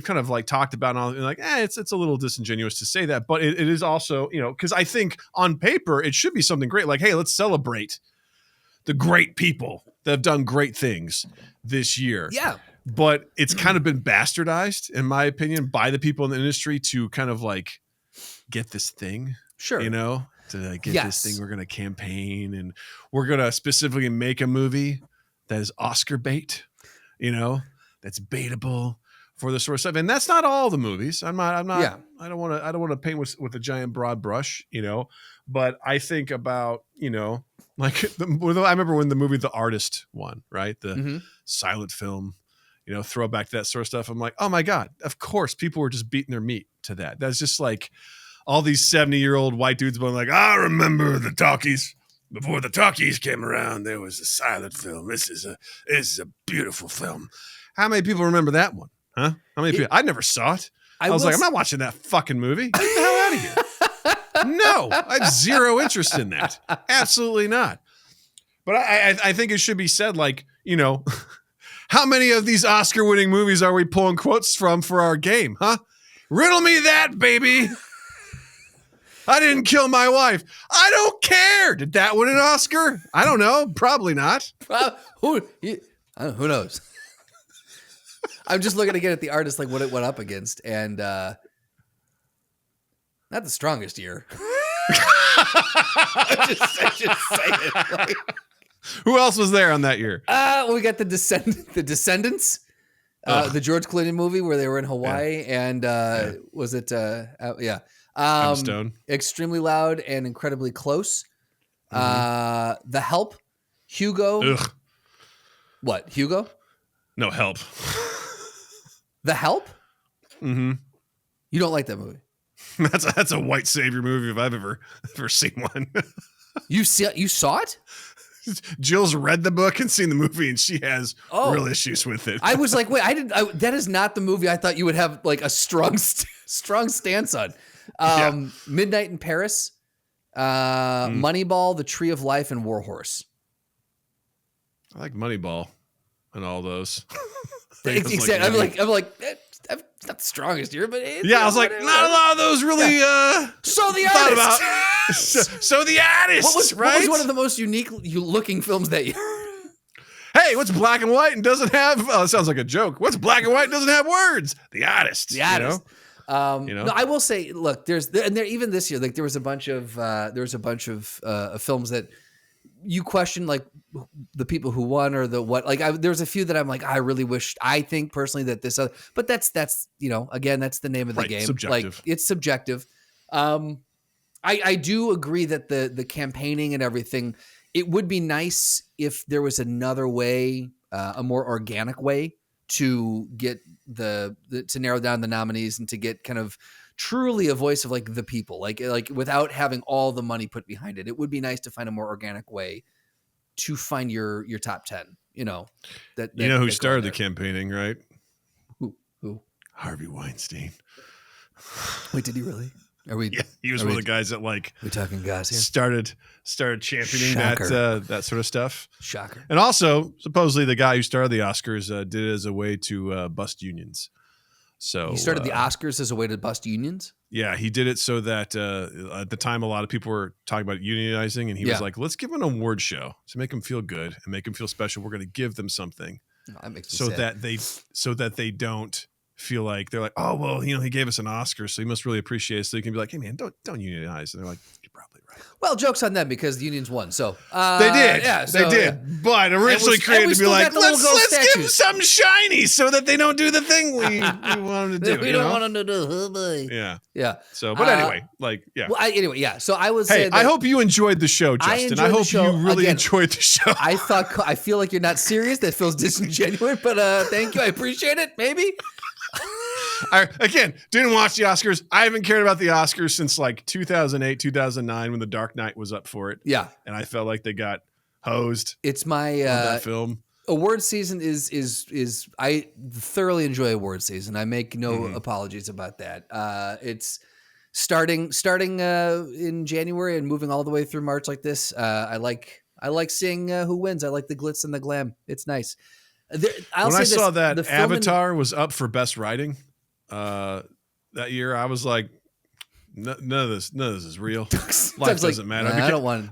kind of talked about and all, and it's a little disingenuous to say that, but it is also, because I think on paper it should be something great. Hey, let's celebrate the great people that have done great things this year. Yeah. But it's kind of been bastardized, in my opinion, by the people in the industry to kind of get this thing. Sure. To get this thing, we're going to campaign and we're going to specifically make a movie that is Oscar bait, that's baitable for this sort of stuff. And that's not all the movies. I don't want to paint with a giant broad brush, but I think about, I remember when the movie The Artist won, right? The silent film, throwback to that sort of stuff. I'm like, oh my God, of course people were just beating their meat to that. That's just all these 70-year-old white dudes going I remember the talkies. Before the talkies came around, there was a silent film. This is a beautiful film. How many people remember that one? Huh? How many people? I never saw it. I was I'm not watching that fucking movie. Get the hell out of here. No, I have zero interest in that. Absolutely not. But I think it should be said how many of these Oscar-winning movies are we pulling quotes from for our game, huh? Riddle me that, baby. I didn't kill my wife. I don't care. Did that win an Oscar? I don't know. Probably not. Who knows? I'm just looking again at the artist, like what it went up against, and not the strongest year. I'm just saying. Like, who else was there on that year? We got the Descendants, the George Clooney movie where they were in Hawaii, and was it? Yeah, Stone. Extremely Loud and Incredibly Close. The Help, Hugo. Ugh. What, Hugo? No, Help. The Help? Mm-hmm. You don't like that movie? That's a white savior movie if I've ever seen one. You saw it? Jill's read the book and seen the movie, and she has real issues with it. I was like, wait, that is not the movie I thought you would have like a strong stance on. Midnight in Paris, Moneyball, The Tree of Life, and Warhorse. I like Moneyball and all those. Exactly. I'm like, it's not the strongest here, but I was like, not a lot of those really. So the artist. So the artist. What was one of the most unique looking films that year? Hey, what's black and white and doesn't have? Oh, it sounds like a joke. What's black and white and doesn't have words? The artist. The artist. No, I will say, look, even this year, like there was a bunch of films that you question, like the people who won or the what. Like there's a few that I'm like, I really wish. I think personally that this other, but that's again, that's the name of the game. Subjective. Like it's subjective. I do agree that the campaigning and everything. It would be nice if there was another way, a more organic way to get to narrow down the nominees and to get kind of truly a voice of like the people, like without having all the money put behind it. It would be nice to find a more organic way to find your top 10. That who started the campaigning, right? Who? Harvey Weinstein. Wait, did he really? Are we? Yeah, he was one of the guys that we talking guys here? Started championing that sort of stuff. Shocker. And also, supposedly, the guy who started the Oscars did it as a way to bust unions. So he started the Oscars as a way to bust unions. Yeah, he did it so that at the time, a lot of people were talking about unionizing, and he was like, "Let's give them an award show to make them feel good and make them feel special. We're going to give them something, that makes me so sad. that they don't." Feel like they're like, oh well, he gave us an Oscar, so he must really appreciate it. So you can be like, hey man, don't unionize. And they're like, you're probably right. Well, joke's on them because the unions won. So they did, they did. Yeah. But originally created to be like, let's give them something shiny so that they don't do the thing we want them to do. We don't want them to do. Yeah. So, but anyway, Well, anyway, yeah. So I would say, hey, I hope you enjoyed the show, Justin. I hope you really enjoyed the show. I feel like you're not serious. That feels disingenuous. But thank you. I appreciate it. Maybe. Again, didn't watch the Oscars. I haven't cared about the Oscars since like 2008, 2009 when The Dark Knight was up for it. Yeah. And I felt like they got hosed. It's my on that film. Award season is I thoroughly enjoy award season. I make no apologies about that. It's starting in January and moving all the way through March like this. I like seeing who wins. I like the glitz and the glam. It's nice. When I saw that Avatar was up for best writing that year, I was like, none of this is real. Life doesn't matter.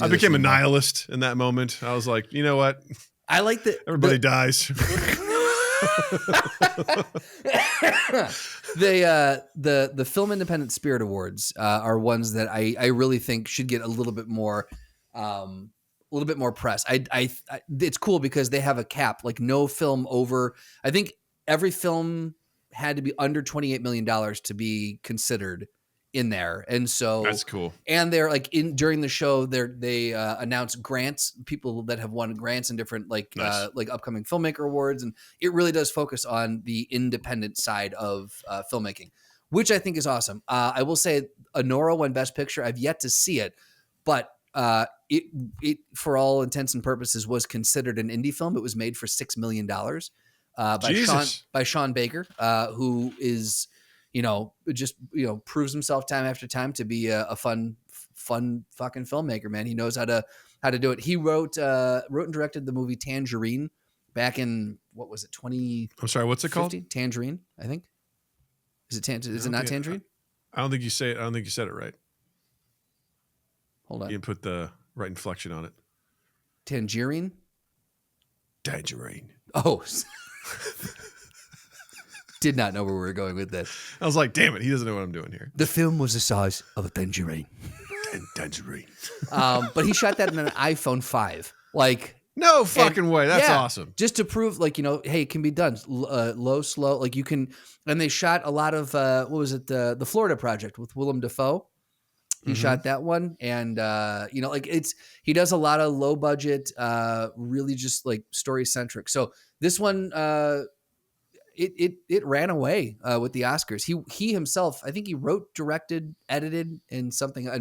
I became a nihilist in that moment. I was like, you know what? I like that everybody dies. The Film Independent Spirit Awards are ones that I really think should get a little bit more press. It's cool because they have a cap, like no film over. I think every film had to be under $28 million to be considered in there, and so that's cool. And they're like during the show, they announce grants, people that have won grants in different like upcoming filmmaker awards, and it really does focus on the independent side of filmmaking, which I think is awesome. I will say, Anora won Best Picture. I've yet to see it, but it for all intents and purposes was considered an indie film. It was made for $6 million by Sean Baker, who is just proves himself time after time to be a fun fucking filmmaker. Man, he knows how to do it. He wrote and directed the movie Tangerine back in, what was it, 20? I'm sorry, what's it called? Tangerine, I think. Is it not Tangerine? I don't think you said it right. Hold on. You put the right inflection on it. Tangerine. Tangerine. Oh. Did not know where we were going with this. I was like, damn it, he doesn't know what I'm doing here. The film was the size of a tangerine. Tangerine. But he shot that in an iPhone 5. Like, no fucking way. That's awesome. Just to prove, like, hey, it can be done. Low, slow. Like, you can. And they shot a lot of, what was it? The Florida Project with Willem Dafoe. He shot that one. And, like, he does a lot of low budget, really just like story centric. So this one, it ran away with the Oscars. He himself, I think he wrote, directed, edited, and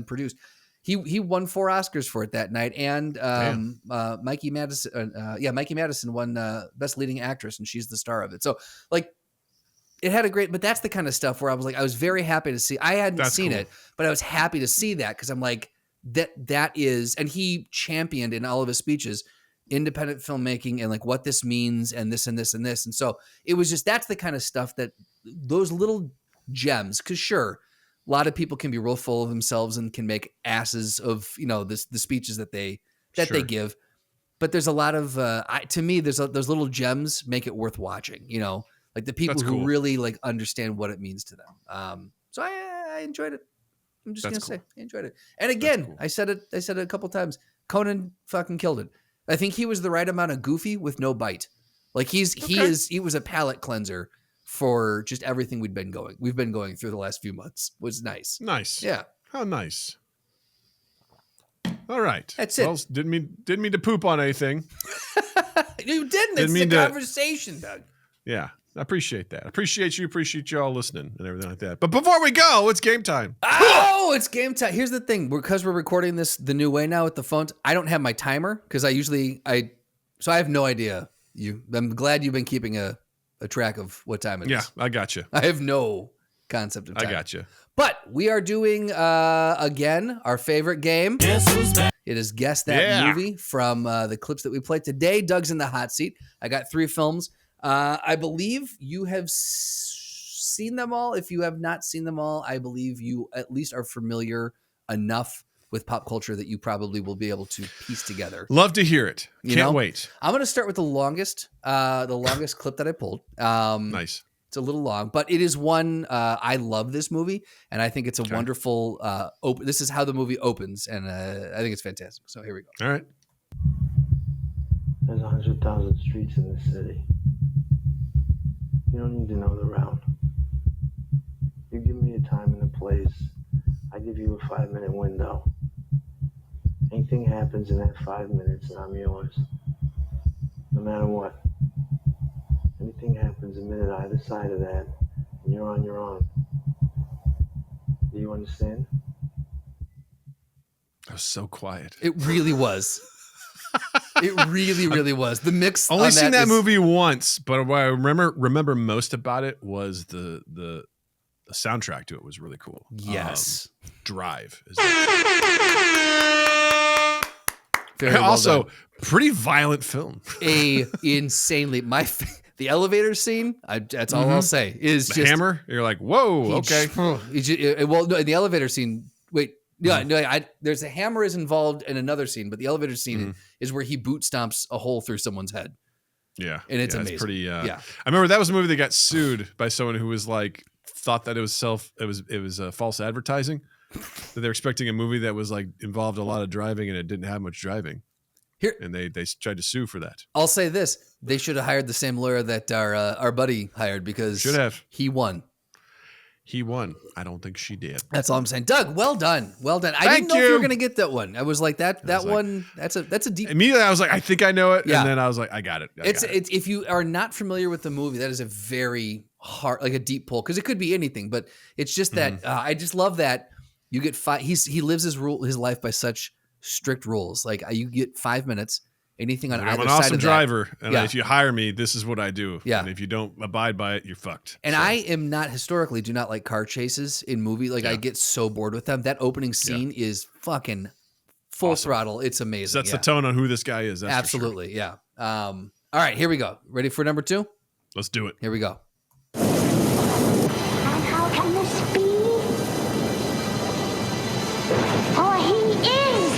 produced. He won 4 Oscars for it that night, and Mikey Madison won Best Leading Actress, and she's the star of it. So like, it had a great. But that's the kind of stuff where I was very happy to see. I hadn't seen it, but I was happy to see that because I'm like that is, and he championed in all of his speeches independent filmmaking and like what this means and this and this and this. And so it was just, that's the kind of stuff that those little gems, because sure, a lot of people can be real full of themselves and can make asses of, the speeches that they give. But there's a lot of, to me, those little gems make it worth watching, like the people who really like understand what it means to them. So I enjoyed it. I'm just going to say I enjoyed it. And again, I said it a couple times. Conan fucking killed it. I think he was the right amount of goofy with no bite. Like he was a palate cleanser for just everything we've been going through the last few months. Was nice. Nice. Yeah. How nice. All right. That's it. Well, didn't mean to poop on anything. You didn't. It's the conversation, Doug. Yeah. I appreciate that. Appreciate you all listening and everything like that. But before we go, it's game time. Oh, it's game time. Here's the thing. Because we're recording this the new way now with the phones, I don't have my timer because so I have no idea. I'm glad you've been keeping a track of what time it is. Yeah, I got you. I have no concept of time. I got you. But we are doing, again, our favorite game. Guess who's back? It is Guess That Movie from the clips that we played today. Doug's in the hot seat. I got 3 films. I believe you have seen them all. If you have not seen them all, I believe you at least are familiar enough with pop culture that you probably will be able to piece together. Love to hear it. Can't wait. I'm going to start with the longest clip that I pulled. Nice. It's a little long, but it is one. I love this movie, and I think it's a wonderful. This is how the movie opens, and I think it's fantastic. So here we go. All right. There's 100,000 streets in this city. You don't need to know the route. You give me a time and a place, I give you a 5-minute window. Anything happens in that 5 minutes and I'm yours. No matter what. Anything happens a minute either side of that, and you're on your own. Do you understand? That was so quiet. It really was. It really, really was. The mix. Only seen that movie once, but what I remember most about it was the soundtrack to it was really cool. Yes. Drive. Very well also, done. pretty violent film. Insanely. The elevator scene, that's all I'll say, is the just hammer. You're like, whoa, okay. No, the elevator scene, wait. Yeah, there's a hammer is involved in another scene, but the elevator scene is where he boot stomps a hole through someone's head. Yeah. And it's amazing. It's pretty, yeah. I remember that was a movie that got sued by someone who was like, thought that it was false advertising, that they're expecting a movie that was like involved a lot of driving and it didn't have much driving. Here, and they tried to sue for that. I'll say this. They should have hired the same lawyer that our buddy hired because he won. He won. I don't think she did. That's all I'm saying. Doug, well done. Well done. I didn't know if you were going to get that one. I was like, that's a deep. Immediately, I was like, I think I know it. Yeah. And then I was like, I got it. It's if you are not familiar with the movie, that is a very hard, like a deep pull, because it could be anything, but it's just that I just love that you get 5. He lives his life by such strict rules. Like you get 5 minutes. Anything on either side of that. I'm an awesome driver, and if you hire me, this is what I do. Yeah. And if you don't abide by it, you're fucked. And I am not do not like car chases in movie. Like I get so bored with them. That opening scene is fucking full throttle. It's amazing. Sets the tone on who this guy is. That's absolutely. For sure. Yeah. All right, here we go. Ready for number 2? Let's do it. Here we go. And how can this be? For he is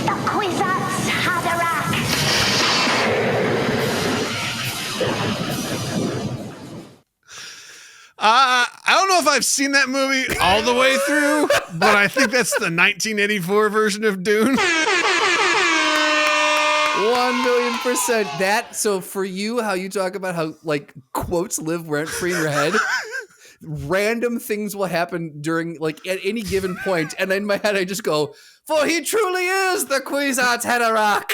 I've seen that movie all the way through, but I think that's the 1984 version of Dune. 1,000,000%. That, so for you, how you talk about how like quotes live rent free in your head, random things will happen during like at any given point, and in my head I just go, "For he truly is the Kwisatz Haderach."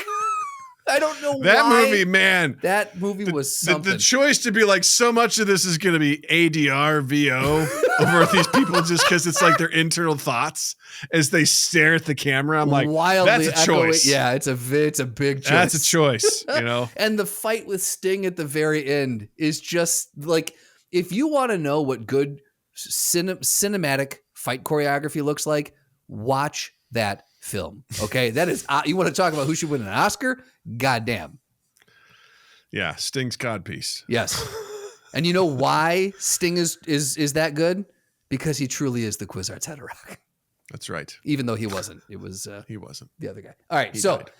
I don't know that why. movie, man. That movie was something. The choice to be like, so much of this is going to be ADR VO over these people just because it's like their internal thoughts as they stare at the camera. I'm like, wildly that's a choice. Yeah, it's a big choice. That's a choice, you know? And the fight with Sting at the very end is just like, if you want to know what good cinematic fight choreography looks like, watch that film. Okay, that is, you want to talk about who should win an Oscar? Goddamn. Yeah, Sting's codpiece. Yes. And you know why Sting is that good? Because he truly is the Kwisatz Haderach. That's right. Even though he wasn't. It was he wasn't. the other guy. All right, He so died.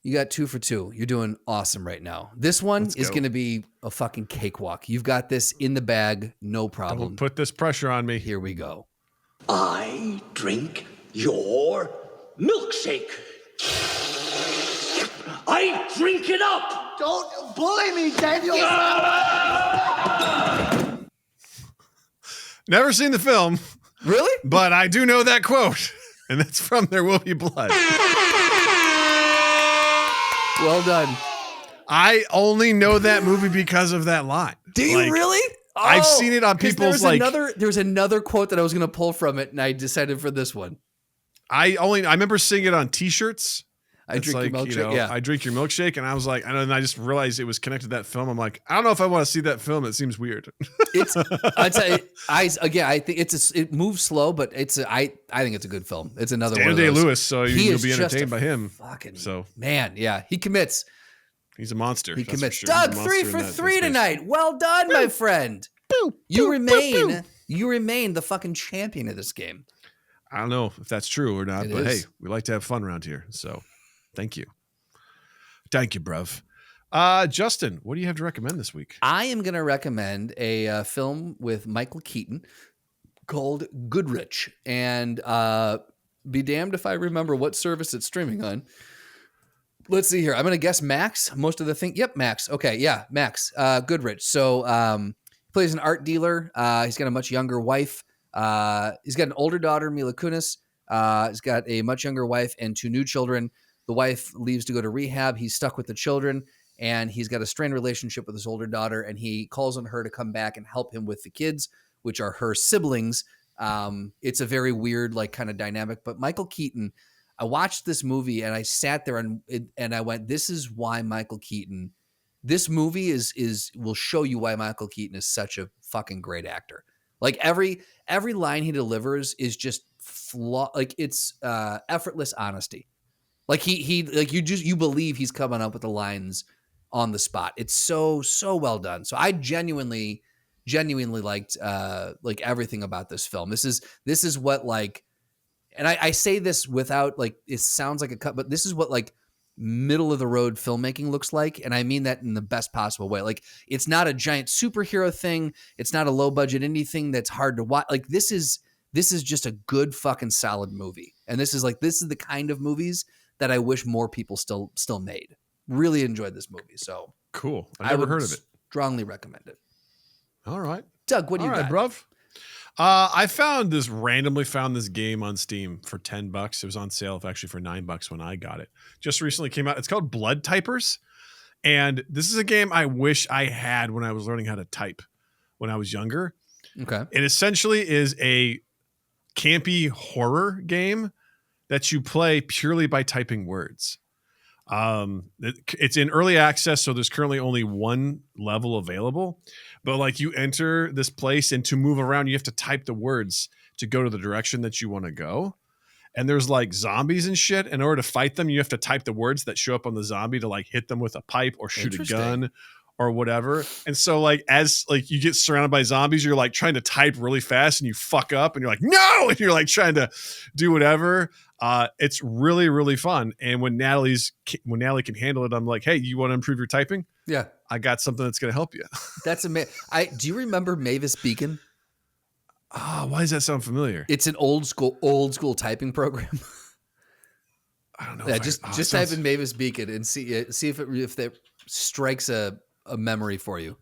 you got 2 for 2. You're doing awesome right now. This one Let's is go. going to be a fucking cakewalk. You've got this in the bag, no problem. Don't put this pressure on me. Here we go. I drink your milkshake. I drink it up. Don't bully me, Daniel. Never seen the film, Really? but I do know that quote, and that's from There Will Be Blood. Well done. I only know that movie because of that line. Do you Like, really? I've seen it on 'cause people's, there's another quote that I was going to pull from it, and I decided for this one. I remember seeing it on T-shirts. I It's drink your like, milkshake. Yeah. I drink your milkshake, and I was like, and I just realized it was connected to that film. I'm like, I don't know if I want to see that film. It seems weird. It's I tell you, I think it moves slow, but I think it's a good film. It's another one Daniel of those. Day-Lewis, so He you'll is be just entertained a by him. Fucking So man, yeah, he commits. he's a monster. He that's for commits. sure. Doug, He's a 3 monster for in that 3 space. tonight. Well done, my friend. You remain the fucking champion of this game. I don't know if that's true or not, It but is. hey, we like to have fun around here. So thank you. Thank you, bruv. Justin, what do you have to recommend this week? I am going to recommend a film with Michael Keaton called Goodrich, and be damned if I remember what service it's streaming on. Let's see here. I'm going to guess Max. Most of the thing. Yep, Max. Okay, yeah, Max. Goodrich. So he plays an art dealer. He's got a much younger wife. He's got an older daughter, Mila Kunis. He's got a much younger wife and 2 new children. The wife leaves to go to rehab. He's stuck with the children, and he's got a strained relationship with his older daughter, and he calls on her to come back and help him with the kids, which are her siblings. It's a very weird, like, kind of dynamic. But Michael Keaton, I watched this movie, and I sat there and I went, this is why Michael Keaton, this movie will show you why Michael Keaton is such a fucking great actor. Like, every line he delivers is just like, it's effortless honesty. Like he like you believe he's coming up with the lines on the spot. It's so well done. So I genuinely liked like everything about this film. This is what, like, and I say this without, like, it sounds like a cut, but this is what, like, middle of the road filmmaking looks like, and I mean that in the best possible way. Like, it's not a giant superhero thing. It's not a low budget indie thing that's hard to watch. Like, this is just a good fucking solid movie, and this is the kind of movies that I wish more people still made. Really enjoyed this movie. So Cool. I've never heard of it. Strongly recommend it. All right. Doug, what do you got? bruv? I randomly found this game on Steam for $10. It was on sale actually for $9 when I got it. Just recently came out. It's called Blood Typers. And this is a game I wish I had when I was learning how to type when I was younger. Okay. It essentially is a campy horror game that you play purely by typing words. It's in early access, so there's currently only 1 level available. But like, you enter this place, and to move around, you have to type the words to go to the direction that you want to go. And there's like zombies and shit. In order to fight them, you have to type the words that show up on the zombie to like hit them with a pipe or shoot a gun or whatever. And so like, as like you get surrounded by zombies, you're like trying to type really fast and you fuck up and you're like, no, and you're like trying to do whatever. It's really, really fun. And when Natalie can handle it, I'm like, hey, you want to improve your typing? Yeah. I got something that's going to help you. That's amazing. Do you remember Mavis Beacon? Why does that sound familiar? It's an old school typing program. I don't know. Yeah, just type in Mavis Beacon and see if that strikes a memory for you.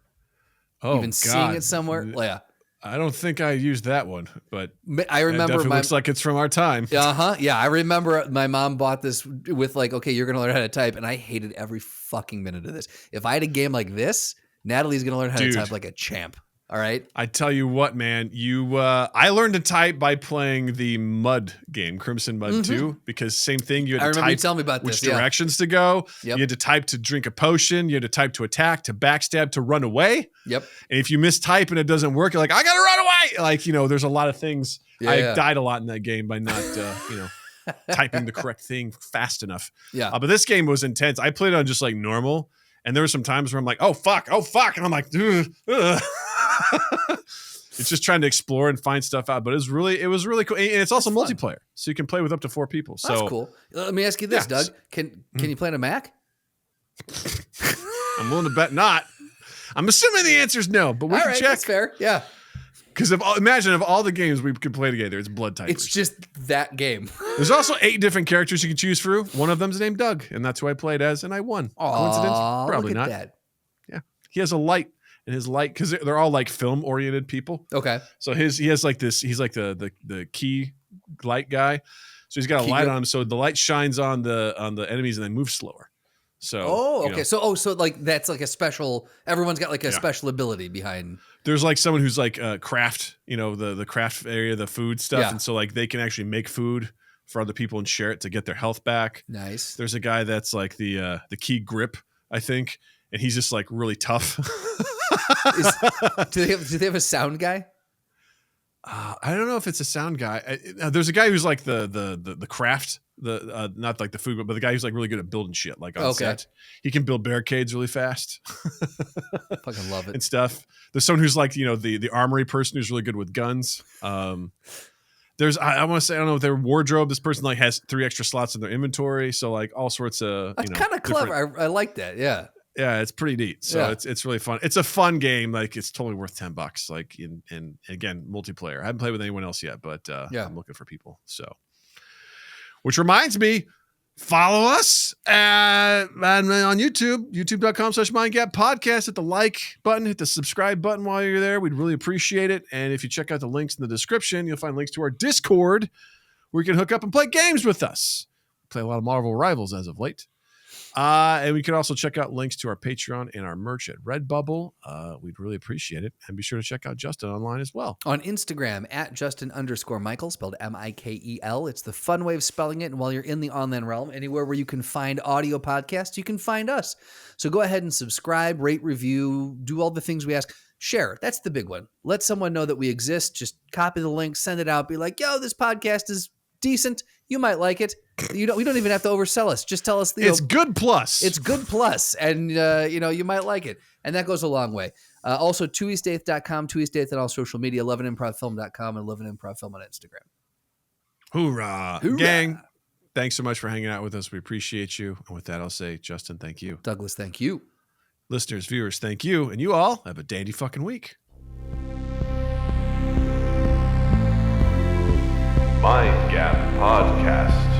Oh, even seeing it somewhere. Yeah. I don't think I used that one, but I remember it looks like it's from our time. Yeah, I remember my mom bought this with like, okay, you're going to learn how to type, and I hated every fucking minute of this. If I had a game like this, Natalie's going to learn how to type like a champ. All right. I tell you what, man, I learned to type by playing the Mud game, Crimson Mud 2, because same thing. You had to type you telling me about which this, directions to go. Yep. You had to type to drink a potion. You had to type to attack, to backstab, to run away. Yep. And if you mistype and it doesn't work, you're like, I got to run away. Like, there's a lot of things. I died a lot in that game by not, typing the correct thing fast enough. Yeah. But this game was intense. I played on just like normal. And there were some times where I'm like, oh, fuck. And I'm like, it's just trying to explore and find stuff out. But it was really cool. And it's also multiplayer. So you can play with up to 4 people. So that's cool. Let me ask you this, Doug. Can you play on a Mac? I'm willing to bet not. I'm assuming the answer is no, but we can check. That's fair. Yeah. Because imagine of all the games we could play together, it's Blood Typers. It's just that game. There's also 8 different characters you can choose through. One of them's named Doug, and that's who I played as, and I won. Coincidence? Probably not. That. Yeah, he has a light, and his light, because they're all like film-oriented people. Okay. So he has like this. He's like the key light guy. So he's got a light on him, so the light shines on the enemies and they move slower. So okay. So like that's like a special. Everyone's got like a special ability behind. There's like someone who's like craft, the craft area, the food stuff, and so like they can actually make food for other people and share it to get their health back. Nice. There's a guy that's like the key grip, I think, and he's just like really tough. Do they have a sound guy? I don't know if it's a sound guy. There's a guy who's like the craft, not like the food, but the guy who's like really good at building shit, like on set. He can build barricades really fast. Fucking love it and stuff. There's someone who's like the armory person who's really good with guns. There's I want to say, I don't know, their wardrobe. This person like has 3 extra slots in their inventory, so like all sorts of. That's kind of clever. I like that. Yeah. Yeah, it's pretty neat. So it's really fun. It's a fun game. Like it's totally worth $10. Like and again, multiplayer. I haven't played with anyone else yet, but I'm looking for people. So, which reminds me, follow us on YouTube, youtube.com/mindgap podcast. Hit the like button, hit the subscribe button while you're there. We'd really appreciate it. And if you check out the links in the description, you'll find links to our Discord where you can hook up and play games with us. Play a lot of Marvel Rivals as of late. And we can also check out links to our Patreon and our merch at Redbubble. We'd really appreciate it. And be sure to check out Justin online as well. On Instagram at Justin_Michael, spelled Mikel. It's the fun way of spelling it. And while you're in the online realm, anywhere where you can find audio podcasts, you can find us. So go ahead and subscribe, rate, review, do all the things we ask. Share. That's the big one. Let someone know that we exist. Just copy the link, send it out. Be like, yo, this podcast is decent. You might like it. We don't even have to oversell us. Just tell us it's good plus. It's good plus, and you might like it, and that goes a long way. Also, TwoEastEighth.com, TwoEastEighth on all social media, LoveAndImprovFilm.com, and LoveAndImprovFilm on Instagram. Hoorah. Gang! Thanks so much for hanging out with us. We appreciate you. And with that, I'll say, Justin, thank you. Douglas, thank you. Listeners, viewers, thank you, and you all have a dandy fucking week. Mind Gap Podcast.